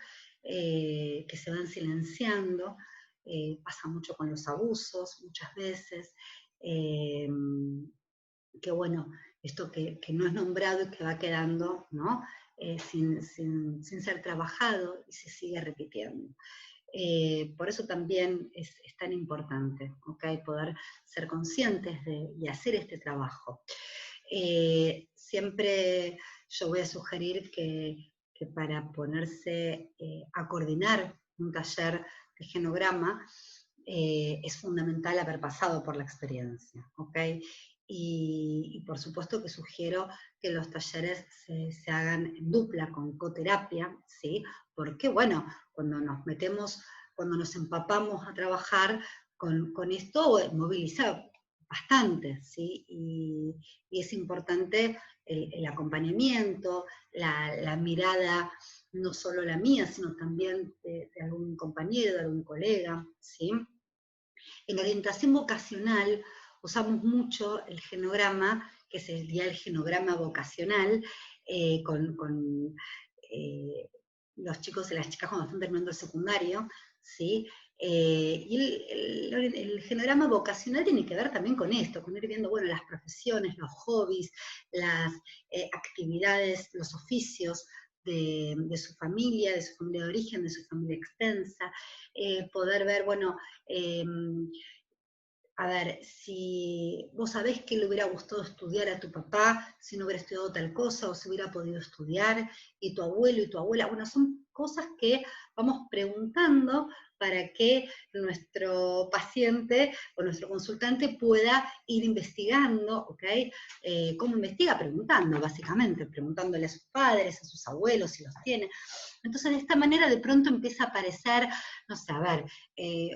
que se van silenciando. Pasa mucho con los abusos, muchas veces, que bueno, esto que no es nombrado y que va quedando, ¿no? Sin ser trabajado y se sigue repitiendo. Por eso también es tan importante, ¿okay? Poder ser conscientes y hacer este trabajo. Siempre yo voy a sugerir que para ponerse a coordinar un taller de genograma, es fundamental haber pasado por la experiencia, ¿ok? Y por supuesto que sugiero que los talleres se hagan en dupla con coterapia, ¿sí? Porque, bueno, cuando nos metemos, cuando nos empapamos a trabajar con esto, moviliza bastante, ¿sí? Y es importante el acompañamiento, la mirada, no solo la mía, sino también de algún compañero, de algún colega, ¿sí? En la orientación vocacional usamos mucho el genograma, que sería el genograma vocacional, con los chicos y las chicas cuando están terminando el secundario, ¿sí? Y el genograma vocacional tiene que ver también con esto, con ir viendo, bueno, las profesiones, los hobbies, las actividades, los oficios de su familia de origen, de su familia extensa, poder ver, bueno, a ver, si vos sabés que le hubiera gustado estudiar a tu papá, si no hubiera estudiado tal cosa, o si hubiera podido estudiar, y tu abuelo y tu abuela, bueno, son cosas que vamos preguntando para que nuestro paciente o nuestro consultante pueda ir investigando, ¿ok? ¿Cómo investiga? Preguntando, básicamente, preguntándole a sus padres, a sus abuelos, si los tiene. Entonces, de esta manera, de pronto empieza a aparecer, no sé, a ver,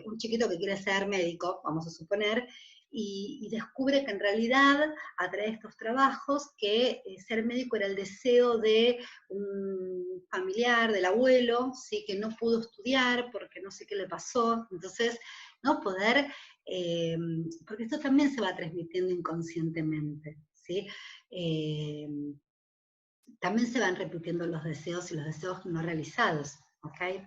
un chiquito que quiere ser médico, vamos a suponer, y descubre que en realidad, a través de estos trabajos, que ser médico era el deseo de un familiar, del abuelo, ¿sí? Que no pudo estudiar porque no sé qué le pasó. Entonces, ¿no? Poder, porque esto también se va transmitiendo inconscientemente, ¿sí? También se van repitiendo los deseos y los deseos no realizados, ¿ok?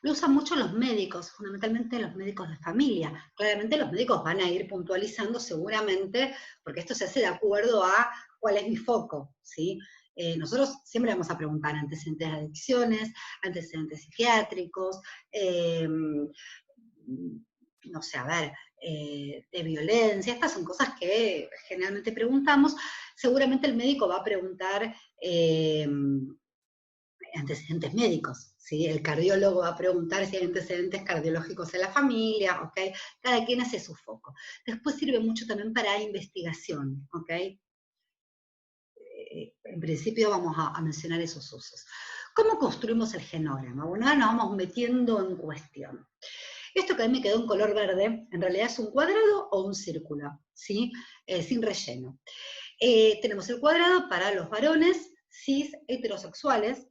Lo usan mucho los médicos, fundamentalmente los médicos de familia. Claramente los médicos van a ir puntualizando seguramente, porque esto se hace de acuerdo a cuál es mi foco, ¿sí? Nosotros siempre vamos a preguntar antecedentes de adicciones, antecedentes psiquiátricos, no sé, a ver, de violencia, estas son cosas que generalmente preguntamos. Seguramente el médico va a preguntar antecedentes médicos, ¿sí? El cardiólogo va a preguntar si hay antecedentes cardiológicos en la familia, ¿ok? Cada quien hace su foco. Después sirve mucho también para investigación, ¿ok? En principio vamos a mencionar esos usos. ¿Cómo construimos el genograma? Bueno, ahora nos vamos metiendo en cuestión. Esto que a mí me quedó en color verde, en realidad es un cuadrado o un círculo, ¿sí? Sin relleno. Tenemos el cuadrado para los varones, cis heterosexuales,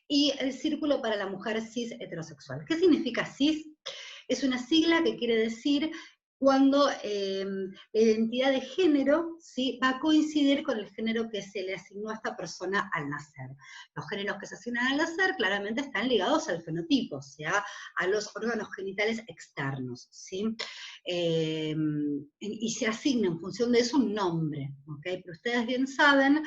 y el círculo para la mujer cis heterosexual. ¿Qué significa cis? Es una sigla que quiere decir cuando la identidad de género, ¿sí?, va a coincidir con el género que se le asignó a esta persona al nacer. Los géneros que se asignan al nacer claramente están ligados al fenotipo, o sea, a los órganos genitales externos, ¿sí? Y se asigna en función de eso un nombre, ¿ok? Pero ustedes bien saben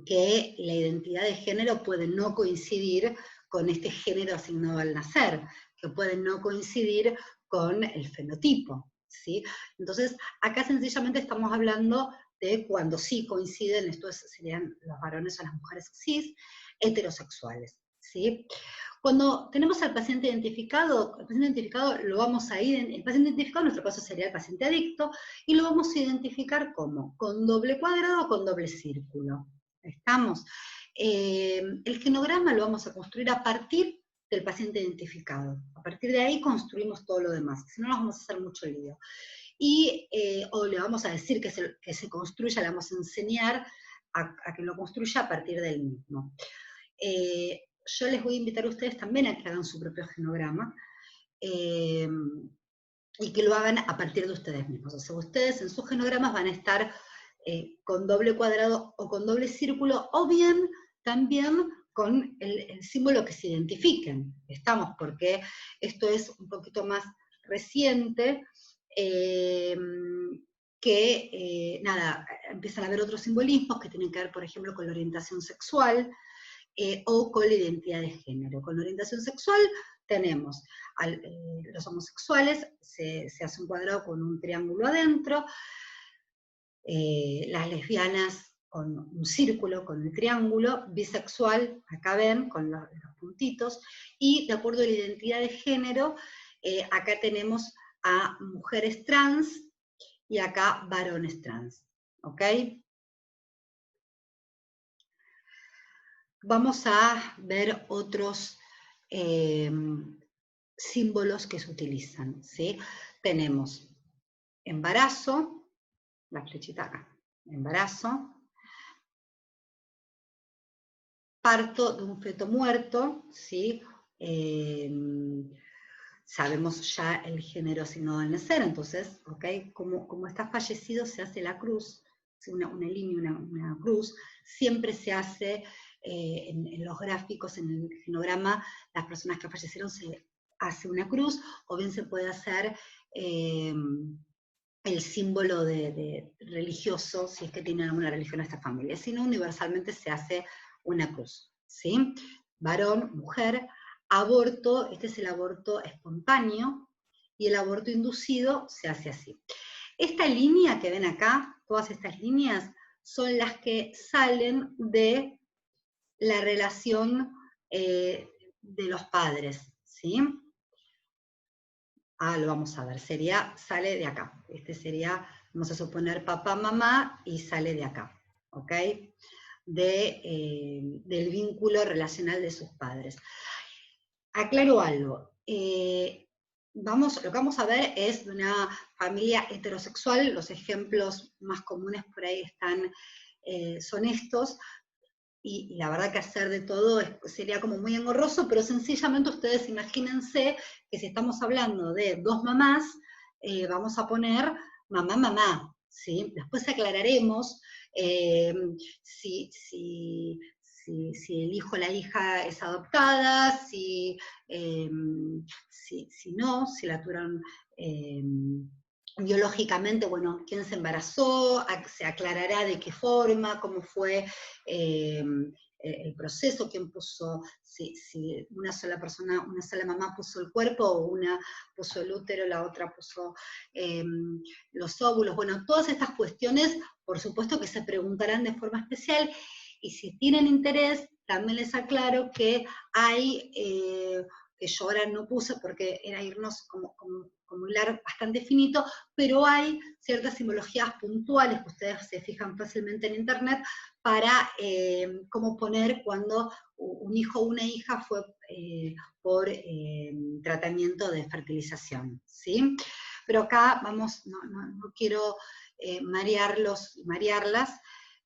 que la identidad de género puede no coincidir con este género asignado al nacer, que puede no coincidir con el fenotipo, ¿sí? Entonces, acá sencillamente estamos hablando de cuando sí coinciden, estos serían los varones o las mujeres cis, heterosexuales, ¿sí? Cuando tenemos al paciente identificado, el paciente identificado lo vamos a ir, el paciente identificado en nuestro caso sería el paciente adicto, y lo vamos a identificar ¿cómo? Con doble cuadrado o con doble círculo. ¿Estamos? El genograma lo vamos a construir a partir del paciente identificado. A partir de ahí construimos todo lo demás, si no nos vamos a hacer mucho lío. Y, o le vamos a decir que se construya, le vamos a enseñar a que lo construya a partir del mismo. Yo les voy a invitar a ustedes también a que hagan su propio genograma, y que lo hagan a partir de ustedes mismos. O sea, ustedes en sus genogramas van a estar con doble cuadrado o con doble círculo, o bien también con el símbolo que se identifiquen. Estamos, porque esto es un poquito más reciente, nada, empiezan a haber otros simbolismos que tienen que ver, por ejemplo, con la orientación sexual, o con la identidad de género. Con la orientación sexual tenemos los homosexuales, se hace un cuadrado con un triángulo adentro, las lesbianas con un círculo, con el triángulo, bisexual, acá ven, con los puntitos, y de acuerdo a la identidad de género, acá tenemos a mujeres trans, y acá varones trans, ¿ok? Vamos a ver otros símbolos que se utilizan, ¿sí? Tenemos embarazo, la flechita acá, embarazo, parto de un feto muerto, ¿sí? Sabemos ya el género asignado al nacer, entonces, ¿ok? Como está fallecido se hace la cruz, una línea, una cruz, siempre se hace en los gráficos, en el genograma, las personas que fallecieron se hace una cruz, o bien se puede hacer el símbolo de religioso, si es que tienen alguna religión esta familia, si no, universalmente se hace una cruz, ¿sí? Varón, mujer, aborto, este es el aborto espontáneo, y el aborto inducido se hace así. Esta línea que ven acá, todas estas líneas, son las que salen de la relación de los padres, ¿sí? Lo vamos a ver, sale de acá. Este sería, vamos a suponer papá, mamá, y sale de acá, ¿ok? Del vínculo relacional de sus padres. Aclaro algo. Lo que vamos a ver es de una familia heterosexual. Los ejemplos más comunes por ahí son estos. Y la verdad que hacer de todo sería como muy engorroso, pero sencillamente ustedes imagínense que si estamos hablando de dos mamás, vamos a poner mamá, mamá, ¿sí? Después aclararemos si el hijo o la hija es adoptada, si no, si la tuvieron biológicamente, bueno, quién se embarazó, se aclarará de qué forma, cómo fue el proceso, quién puso, si una sola persona, una sola mamá puso el cuerpo, o una puso el útero, la otra puso los óvulos. Bueno, todas estas cuestiones, por supuesto que se preguntarán de forma especial, y si tienen interés, también les aclaro que hay, que yo ahora no puse porque era irnos como un largo bastante finito, pero hay ciertas simbologías puntuales que ustedes se fijan fácilmente en internet para cómo poner cuando un hijo o una hija fue por tratamiento de fertilización, ¿sí? Pero acá vamos, no quiero marearlas,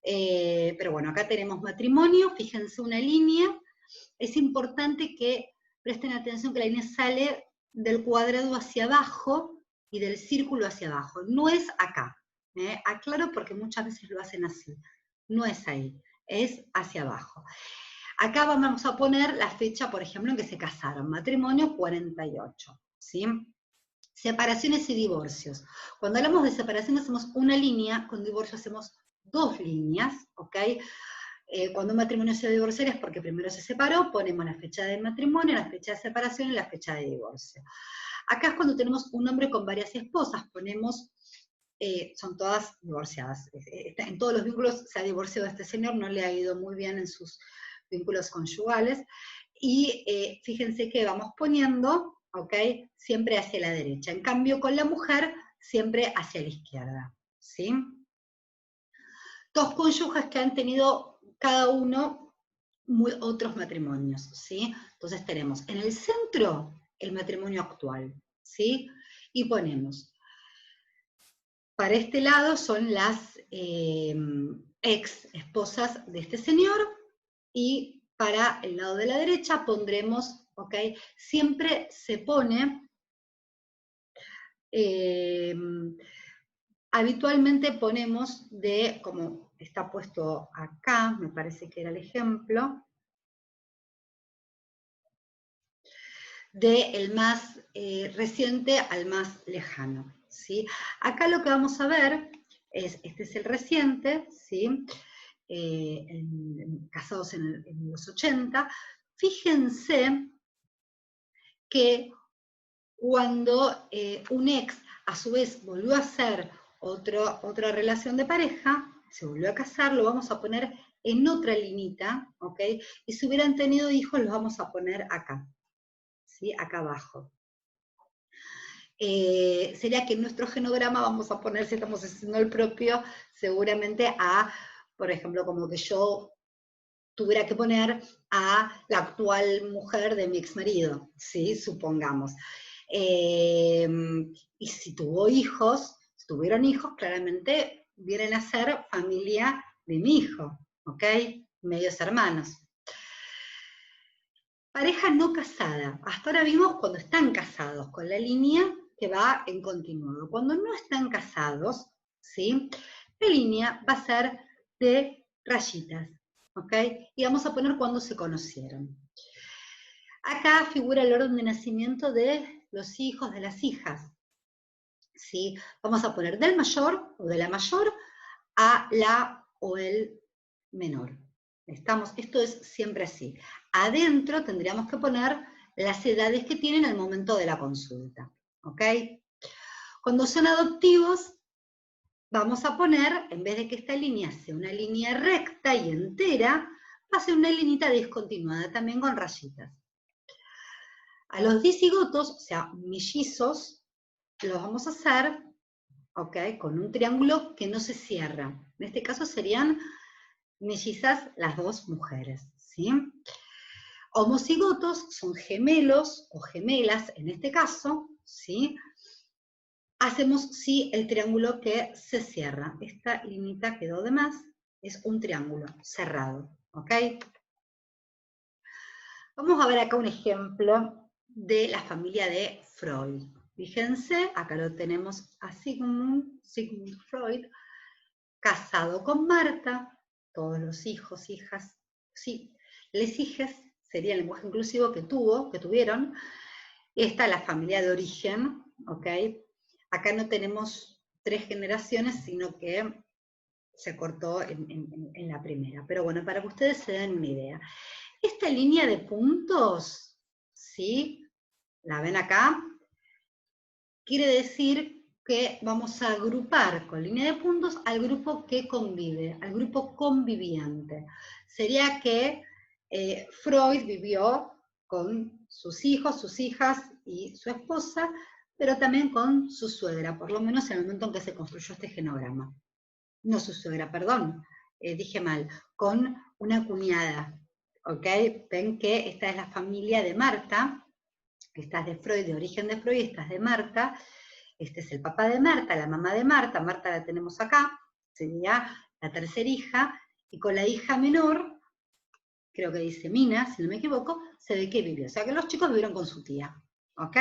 Pero bueno, acá tenemos matrimonio, fíjense una línea. Es importante que presten atención que la línea sale del cuadrado hacia abajo y del círculo hacia abajo. No es acá. Aclaro porque muchas veces lo hacen así. No es ahí, es hacia abajo. Acá vamos a poner la fecha, por ejemplo, en que se casaron. Matrimonio 48, ¿sí? Separaciones y divorcios. Cuando hablamos de separación hacemos una línea, con divorcio hacemos 2 líneas, ¿ok? Cuando un matrimonio se divorcia es porque primero se separó, ponemos la fecha de matrimonio, la fecha de separación y la fecha de divorcio. Acá es cuando tenemos un hombre con varias esposas, ponemos, son todas divorciadas. En todos los vínculos se ha divorciado este señor, no le ha ido muy bien en sus vínculos conyugales, y fíjense que vamos poniendo, ¿ok? Siempre hacia la derecha. En cambio, con la mujer, siempre hacia la izquierda, ¿sí? 2 cónyuges que han tenido cada uno otros matrimonios, ¿sí? Entonces tenemos en el centro el matrimonio actual, ¿sí? Y ponemos, para este lado son las ex esposas de este señor, y para el lado de la derecha pondremos, ¿ok? Siempre se pone, habitualmente ponemos como está puesto acá, me parece que era el ejemplo, del más reciente al más lejano, ¿sí? Acá lo que vamos a ver es, este es el reciente, ¿sí? Casados en los 80, fíjense que cuando un ex a su vez volvió a hacer otra relación de pareja, se volvió a casar, lo vamos a poner en otra linita, ¿ok? Y si hubieran tenido hijos, los vamos a poner acá, ¿sí? Acá abajo. Sería que en nuestro genograma vamos a poner, si estamos haciendo el propio, seguramente por ejemplo, como que yo tuviera que poner a la actual mujer de mi exmarido, ¿sí? Supongamos. Y si tuvo hijos, si tuvieron hijos, claramente vienen a ser familia de mi hijo, ¿ok? Medios hermanos. Pareja no casada. Hasta ahora vimos cuando están casados, con la línea que va en continuado. Cuando no están casados, ¿sí? La línea va a ser de rayitas, ¿ok? Y vamos a poner cuando se conocieron. Acá figura el orden de nacimiento de los hijos, de las hijas, ¿sí? Vamos a poner del mayor o de la mayor a la o el menor. Esto es siempre así. Adentro tendríamos que poner las edades que tienen al momento de la consulta, ¿ok? Cuando son adoptivos, vamos a poner, en vez de que esta línea sea una línea recta y entera, va a ser una linita discontinuada, también con rayitas. A los disigotos, o sea, mellizos, los vamos a hacer, ¿ok? Con un triángulo que no se cierra. En este caso serían mellizas las 2 mujeres, ¿sí? Homocigotos son gemelos o gemelas, en este caso, ¿sí? Hacemos, sí, el triángulo que se cierra. Esta linita quedó de más, es un triángulo cerrado, ¿ok? Vamos a ver acá un ejemplo de la familia de Freud. Fíjense, acá lo tenemos a Sigmund Freud, casado con Marta, todos los hijos, hijas, sí, les hijes, sería el lenguaje inclusivo que tuvieron. Esta es la familia de origen, ¿ok? Acá no tenemos 3 generaciones, sino que se cortó en la primera. Pero bueno, para que ustedes se den una idea. Esta línea de puntos, ¿sí? ¿La ven acá? Quiere decir que vamos a agrupar con línea de puntos al grupo que convive, al grupo conviviente. Sería que Freud vivió con sus hijos, sus hijas y su esposa, pero también con su suegra, por lo menos en el momento en que se construyó este genograma. No su suegra, perdón, dije mal, con una cuñada, ¿ok? Ven que esta es la familia de Marta, esta es de Freud, de origen de Freud, esta es de Marta, este es el papá de Marta, la mamá de Marta, Marta la tenemos acá, sería la tercera hija, y con la hija menor, creo que dice Mina, si no me equivoco, se ve que vivió. O sea que los chicos vivieron con su tía, ¿ok?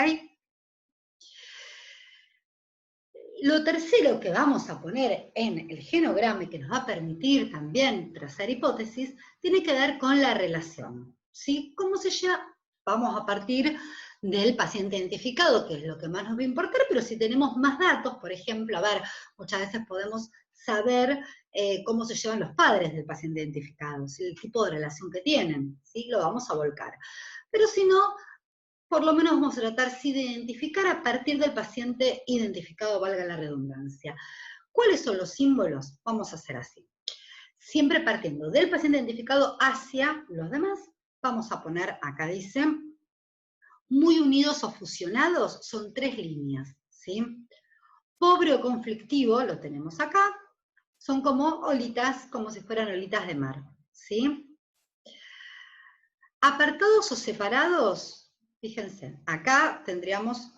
Lo tercero que vamos a poner en el genograma y que nos va a permitir también trazar hipótesis, tiene que ver con la relación, ¿sí? ¿Cómo se llama? Vamos a partir del paciente identificado, que es lo que más nos va a importar, pero si tenemos más datos, por ejemplo, a ver, muchas veces podemos saber cómo se llevan los padres del paciente identificado, ¿sí? El tipo de relación que tienen, ¿sí? Lo vamos a volcar. Pero si no, por lo menos vamos a tratar sí de identificar a partir del paciente identificado, valga la redundancia. ¿Cuáles son los símbolos? Vamos a hacer así. Siempre partiendo del paciente identificado hacia los demás, vamos a poner, acá dice, muy unidos o fusionados, son 3 líneas, ¿sí? Pobre o conflictivo, lo tenemos acá, son como olitas, como si fueran olitas de mar, ¿sí? Apartados o separados, fíjense, acá tendríamos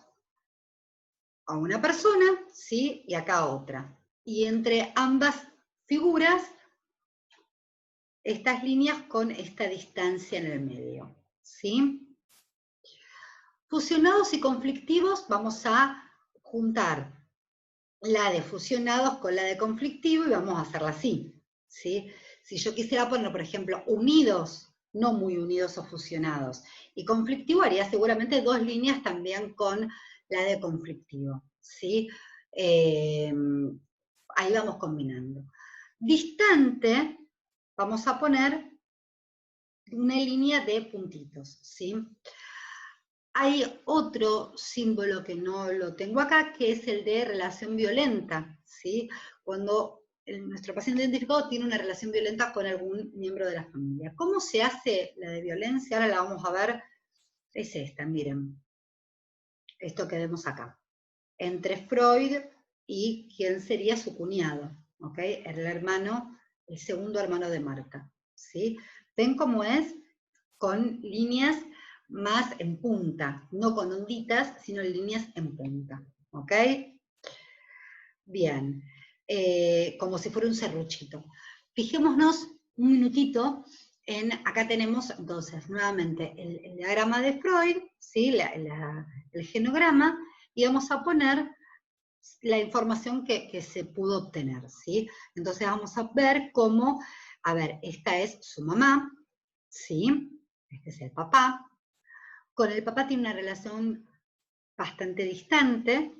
a una persona, ¿sí? Y acá otra. Y entre ambas figuras, estas líneas con esta distancia en el medio, ¿sí? Fusionados y conflictivos, vamos a juntar la de fusionados con la de conflictivo y vamos a hacerla así, ¿sí? Si yo quisiera poner, por ejemplo, unidos, no muy unidos o fusionados, y conflictivo haría seguramente 2 líneas también con la de conflictivo, ¿sí? Ahí vamos combinando. Distante, vamos a poner una línea de puntitos, ¿sí? Hay otro símbolo que no lo tengo acá, que es el de relación violenta, ¿sí? Cuando nuestro paciente identificado tiene una relación violenta con algún miembro de la familia. ¿Cómo se hace la de violencia? Ahora la vamos a ver. Es esta, miren. Esto que vemos acá. Entre Freud y quién sería su cuñado, ¿ok? El hermano, el segundo hermano de Marta, ¿sí? ¿Ven cómo es? Con líneas más en punta, no con onditas, sino líneas en punta, ¿ok? Bien, como si fuera un serruchito. Fijémonos un minutito en, acá tenemos entonces nuevamente el diagrama de Freud, ¿sí? El genograma, y vamos a poner la información que se pudo obtener, ¿sí? Entonces vamos a ver cómo, a ver, esta es su mamá, ¿sí? Este es el papá. Con el papá tiene una relación bastante distante,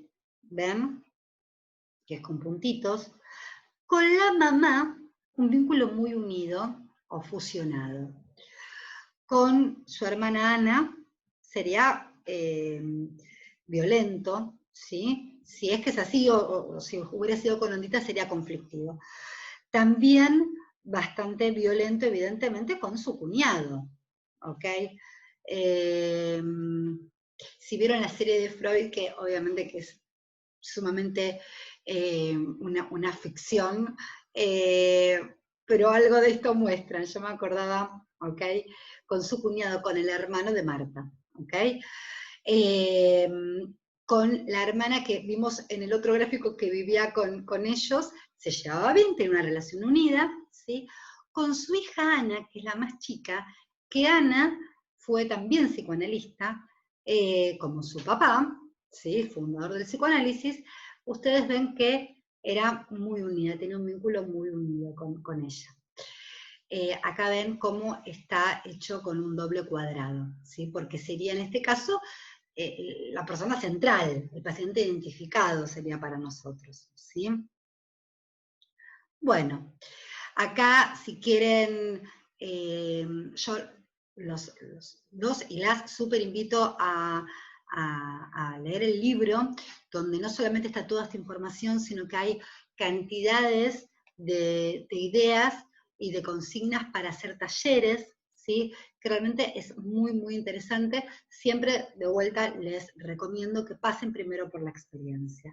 ¿ven? Que es con puntitos. Con la mamá, un vínculo muy unido o fusionado. Con su hermana Ana sería violento, ¿sí? Si es que es así, o si hubiera sido con ondita, sería conflictivo. También bastante violento, evidentemente, con su cuñado, ¿ok? Si vieron la serie de Freud, que obviamente que es sumamente una ficción, pero algo de esto muestran, yo me acordaba, ¿ok? Con su cuñado, con el hermano de Marta, ¿ok? Con la hermana que vimos en el otro gráfico que vivía con ellos, se llevaba bien, tenía una relación unida, ¿sí? Con su hija Ana, que es la más chica, que Ana fue también psicoanalista, como su papá, ¿sí? Fundador del psicoanálisis. Ustedes ven que era muy unida, tenía un vínculo muy unido con ella. Acá ven cómo está hecho con un doble cuadrado, ¿sí? Porque sería en este caso la persona central, el paciente identificado sería para nosotros, ¿sí? Bueno, acá si quieren, yo los dos y las súper invito a leer el libro, donde no solamente está toda esta información, sino que hay cantidades de ideas y de consignas para hacer talleres, ¿sí? Que realmente es muy, muy interesante. Siempre, de vuelta, les recomiendo que pasen primero por la experiencia.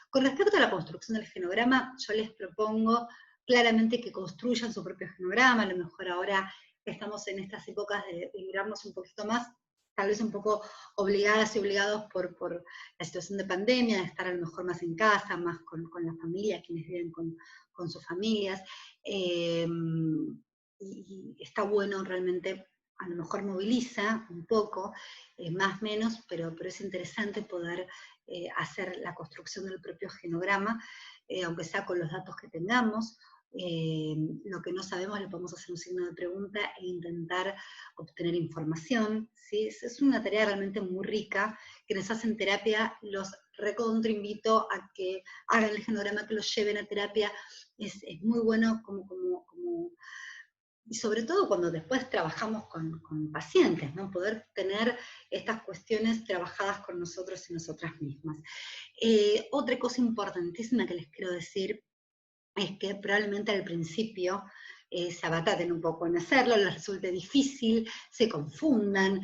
Con respecto a la construcción del genograma, yo les propongo claramente que construyan su propio genograma, a lo mejor ahora que estamos en estas épocas de mirarnos un poquito más, tal vez un poco obligadas y obligados por la situación de pandemia, de estar a lo mejor más en casa, más con la familia, quienes viven con sus familias, y está bueno realmente, a lo mejor moviliza un poco, más o menos, pero es interesante poder hacer la construcción del propio genograma, aunque sea con los datos que tengamos. Lo que no sabemos le podemos hacer un signo de pregunta e intentar obtener información, ¿sí? Es una tarea realmente muy rica, que nos hacen terapia, los recontra invito a que hagan el genograma, que los lleven a terapia, es muy bueno y sobre todo cuando después trabajamos con pacientes, ¿no? Poder tener estas cuestiones trabajadas con nosotros y nosotras mismas. Otra cosa importantísima que les quiero decir es que probablemente al principio se abataten un poco en hacerlo, les resulte difícil, se confundan,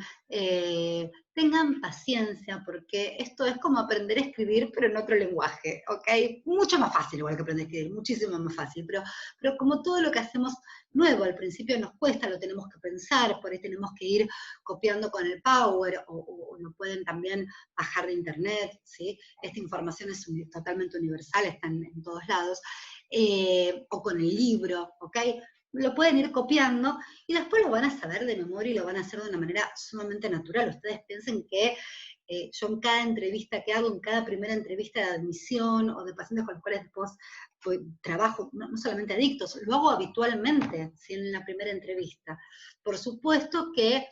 tengan paciencia, porque esto es como aprender a escribir, pero en otro lenguaje, ¿ok? Mucho más fácil igual que aprender a escribir, muchísimo más fácil, pero como todo lo que hacemos nuevo, al principio nos cuesta, lo tenemos que pensar, por ahí tenemos que ir copiando con el Power, o lo pueden también bajar de internet, ¿sí? Esta información es totalmente universal, está en todos lados, o con el libro, ¿ok? Lo pueden ir copiando y después lo van a saber de memoria y lo van a hacer de una manera sumamente natural. Ustedes piensen que yo en cada entrevista que hago, en cada primera entrevista de admisión o de pacientes con los cuales después trabajo, no solamente adictos, lo hago habitualmente, ¿sí? En la primera entrevista. Por supuesto que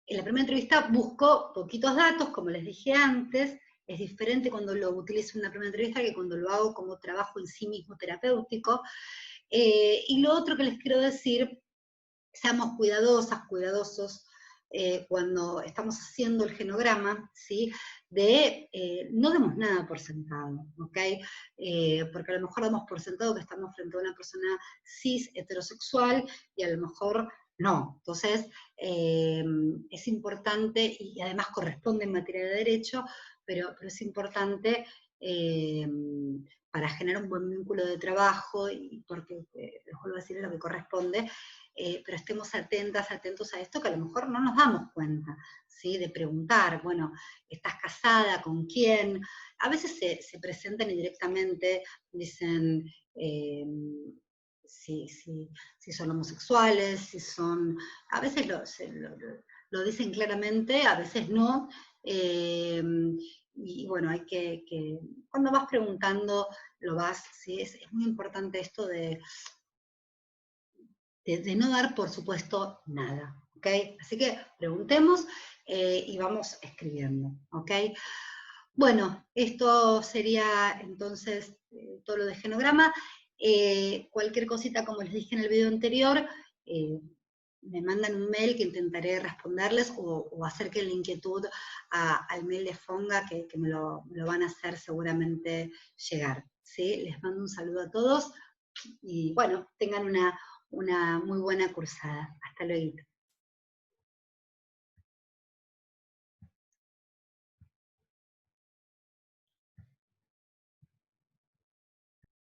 en la primera entrevista busco poquitos datos, como les dije antes, es diferente cuando lo utilizo en una primera entrevista que cuando lo hago como trabajo en sí mismo terapéutico. Y lo otro que les quiero decir, seamos cuidadosas, cuidadosos, cuando estamos haciendo el genograma, ¿sí? No demos nada por sentado, ¿ok? Porque a lo mejor damos por sentado que estamos frente a una persona cis, heterosexual, y a lo mejor no. Entonces, es importante, y además corresponde en materia de derecho, pero es importante para generar un buen vínculo de trabajo, y porque, les vuelvo a decir, es lo que corresponde, pero estemos atentas, atentos a esto, que a lo mejor no nos damos cuenta, ¿sí? De preguntar, bueno, ¿estás casada? ¿Con quién? A veces se presentan y directamente dicen si son homosexuales, si son... A veces lo dicen claramente, a veces no, y bueno, hay cuando vas preguntando, lo vas, ¿sí? Es muy importante esto de no dar, por supuesto, nada, ¿ok? Así que preguntemos y vamos escribiendo, ¿ok? Bueno, esto sería entonces todo lo de genograma. Cualquier cosita, como les dije en el video anterior, me mandan un mail que intentaré responderles, o acerquen la inquietud al mail de Fonga, que me lo van a hacer seguramente llegar, ¿sí? Les mando un saludo a todos y bueno, tengan una muy buena cursada. Hasta luego.